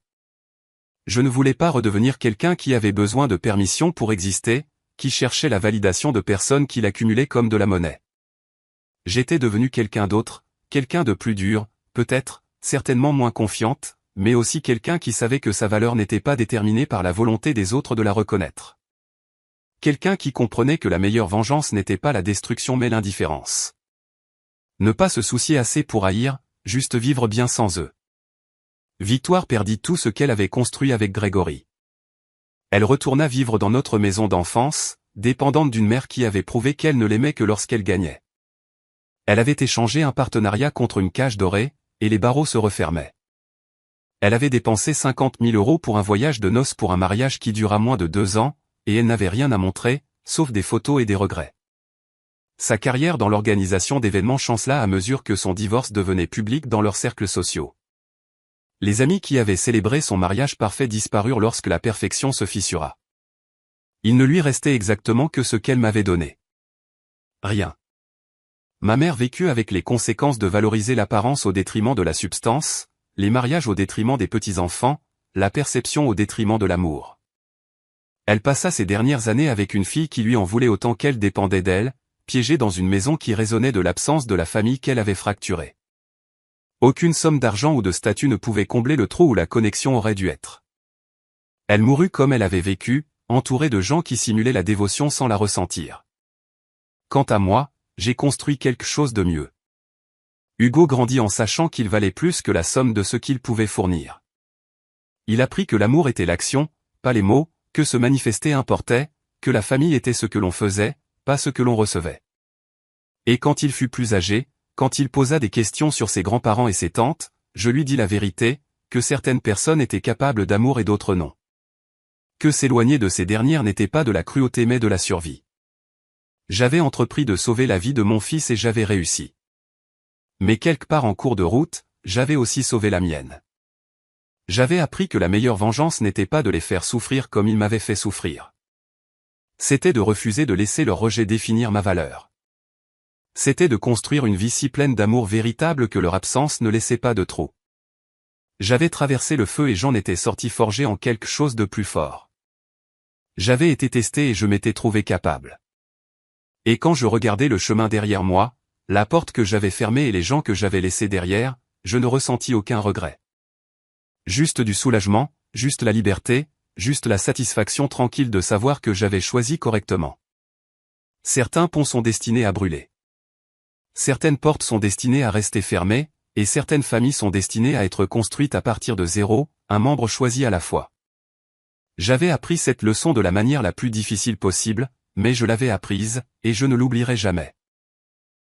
Je ne voulais pas redevenir quelqu'un qui avait besoin de permission pour exister, qui cherchait la validation de personnes qui l'accumulaient comme de la monnaie. J'étais devenu quelqu'un d'autre, quelqu'un de plus dur, peut-être, certainement moins confiante, mais aussi quelqu'un qui savait que sa valeur n'était pas déterminée par la volonté des autres de la reconnaître. Quelqu'un qui comprenait que la meilleure vengeance n'était pas la destruction mais l'indifférence. Ne pas se soucier assez pour haïr, juste vivre bien sans eux. Victoire perdit tout ce qu'elle avait construit avec Grégory. Elle retourna vivre dans notre maison d'enfance, dépendante d'une mère qui avait prouvé qu'elle ne l'aimait que lorsqu'elle gagnait. Elle avait échangé un partenariat contre une cage dorée, et les barreaux se refermaient. Elle avait dépensé 50 000 € pour un voyage de noces pour un mariage qui dura moins de 2 ans, et elle n'avait rien à montrer, sauf des photos et des regrets. Sa carrière dans l'organisation d'événements chancela à mesure que son divorce devenait public dans leurs cercles sociaux. Les amis qui avaient célébré son mariage parfait disparurent lorsque la perfection se fissura. Il ne lui restait exactement que ce qu'elle m'avait donné. Rien. Ma mère vécut avec les conséquences de valoriser l'apparence au détriment de la substance, les mariages au détriment des petits-enfants, la perception au détriment de l'amour. Elle passa ses dernières années avec une fille qui lui en voulait autant qu'elle dépendait d'elle, piégée dans une maison qui résonnait de l'absence de la famille qu'elle avait fracturée. Aucune somme d'argent ou de statut ne pouvait combler le trou où la connexion aurait dû être. Elle mourut comme elle avait vécu, entourée de gens qui simulaient la dévotion sans la ressentir. Quant à moi, j'ai construit quelque chose de mieux. Hugo grandit en sachant qu'il valait plus que la somme de ce qu'il pouvait fournir. Il apprit que l'amour était l'action, pas les mots, que se manifester importait, que la famille était ce que l'on faisait, pas ce que l'on recevait. Et quand il fut plus âgé, quand il posa des questions sur ses grands-parents et ses tantes, je lui dis la vérité, que certaines personnes étaient capables d'amour et d'autres non. Que s'éloigner de ces dernières n'était pas de la cruauté mais de la survie. J'avais entrepris de sauver la vie de mon fils et j'avais réussi. Mais quelque part en cours de route, j'avais aussi sauvé la mienne. J'avais appris que la meilleure vengeance n'était pas de les faire souffrir comme ils m'avaient fait souffrir. C'était de refuser de laisser leur rejet définir ma valeur. C'était de construire une vie si pleine d'amour véritable que leur absence ne laissait pas de trou. J'avais traversé le feu et j'en étais sorti forgé en quelque chose de plus fort. J'avais été testé et je m'étais trouvé capable. Et quand je regardais le chemin derrière moi, la porte que j'avais fermée et les gens que j'avais laissés derrière, je ne ressentis aucun regret. Juste du soulagement, juste la liberté, juste la satisfaction tranquille de savoir que j'avais choisi correctement. Certains ponts sont destinés à brûler. Certaines portes sont destinées à rester fermées, et certaines familles sont destinées à être construites à partir de zéro, un membre choisi à la fois. J'avais appris cette leçon de la manière la plus difficile possible, mais je l'avais apprise, et je ne l'oublierai jamais.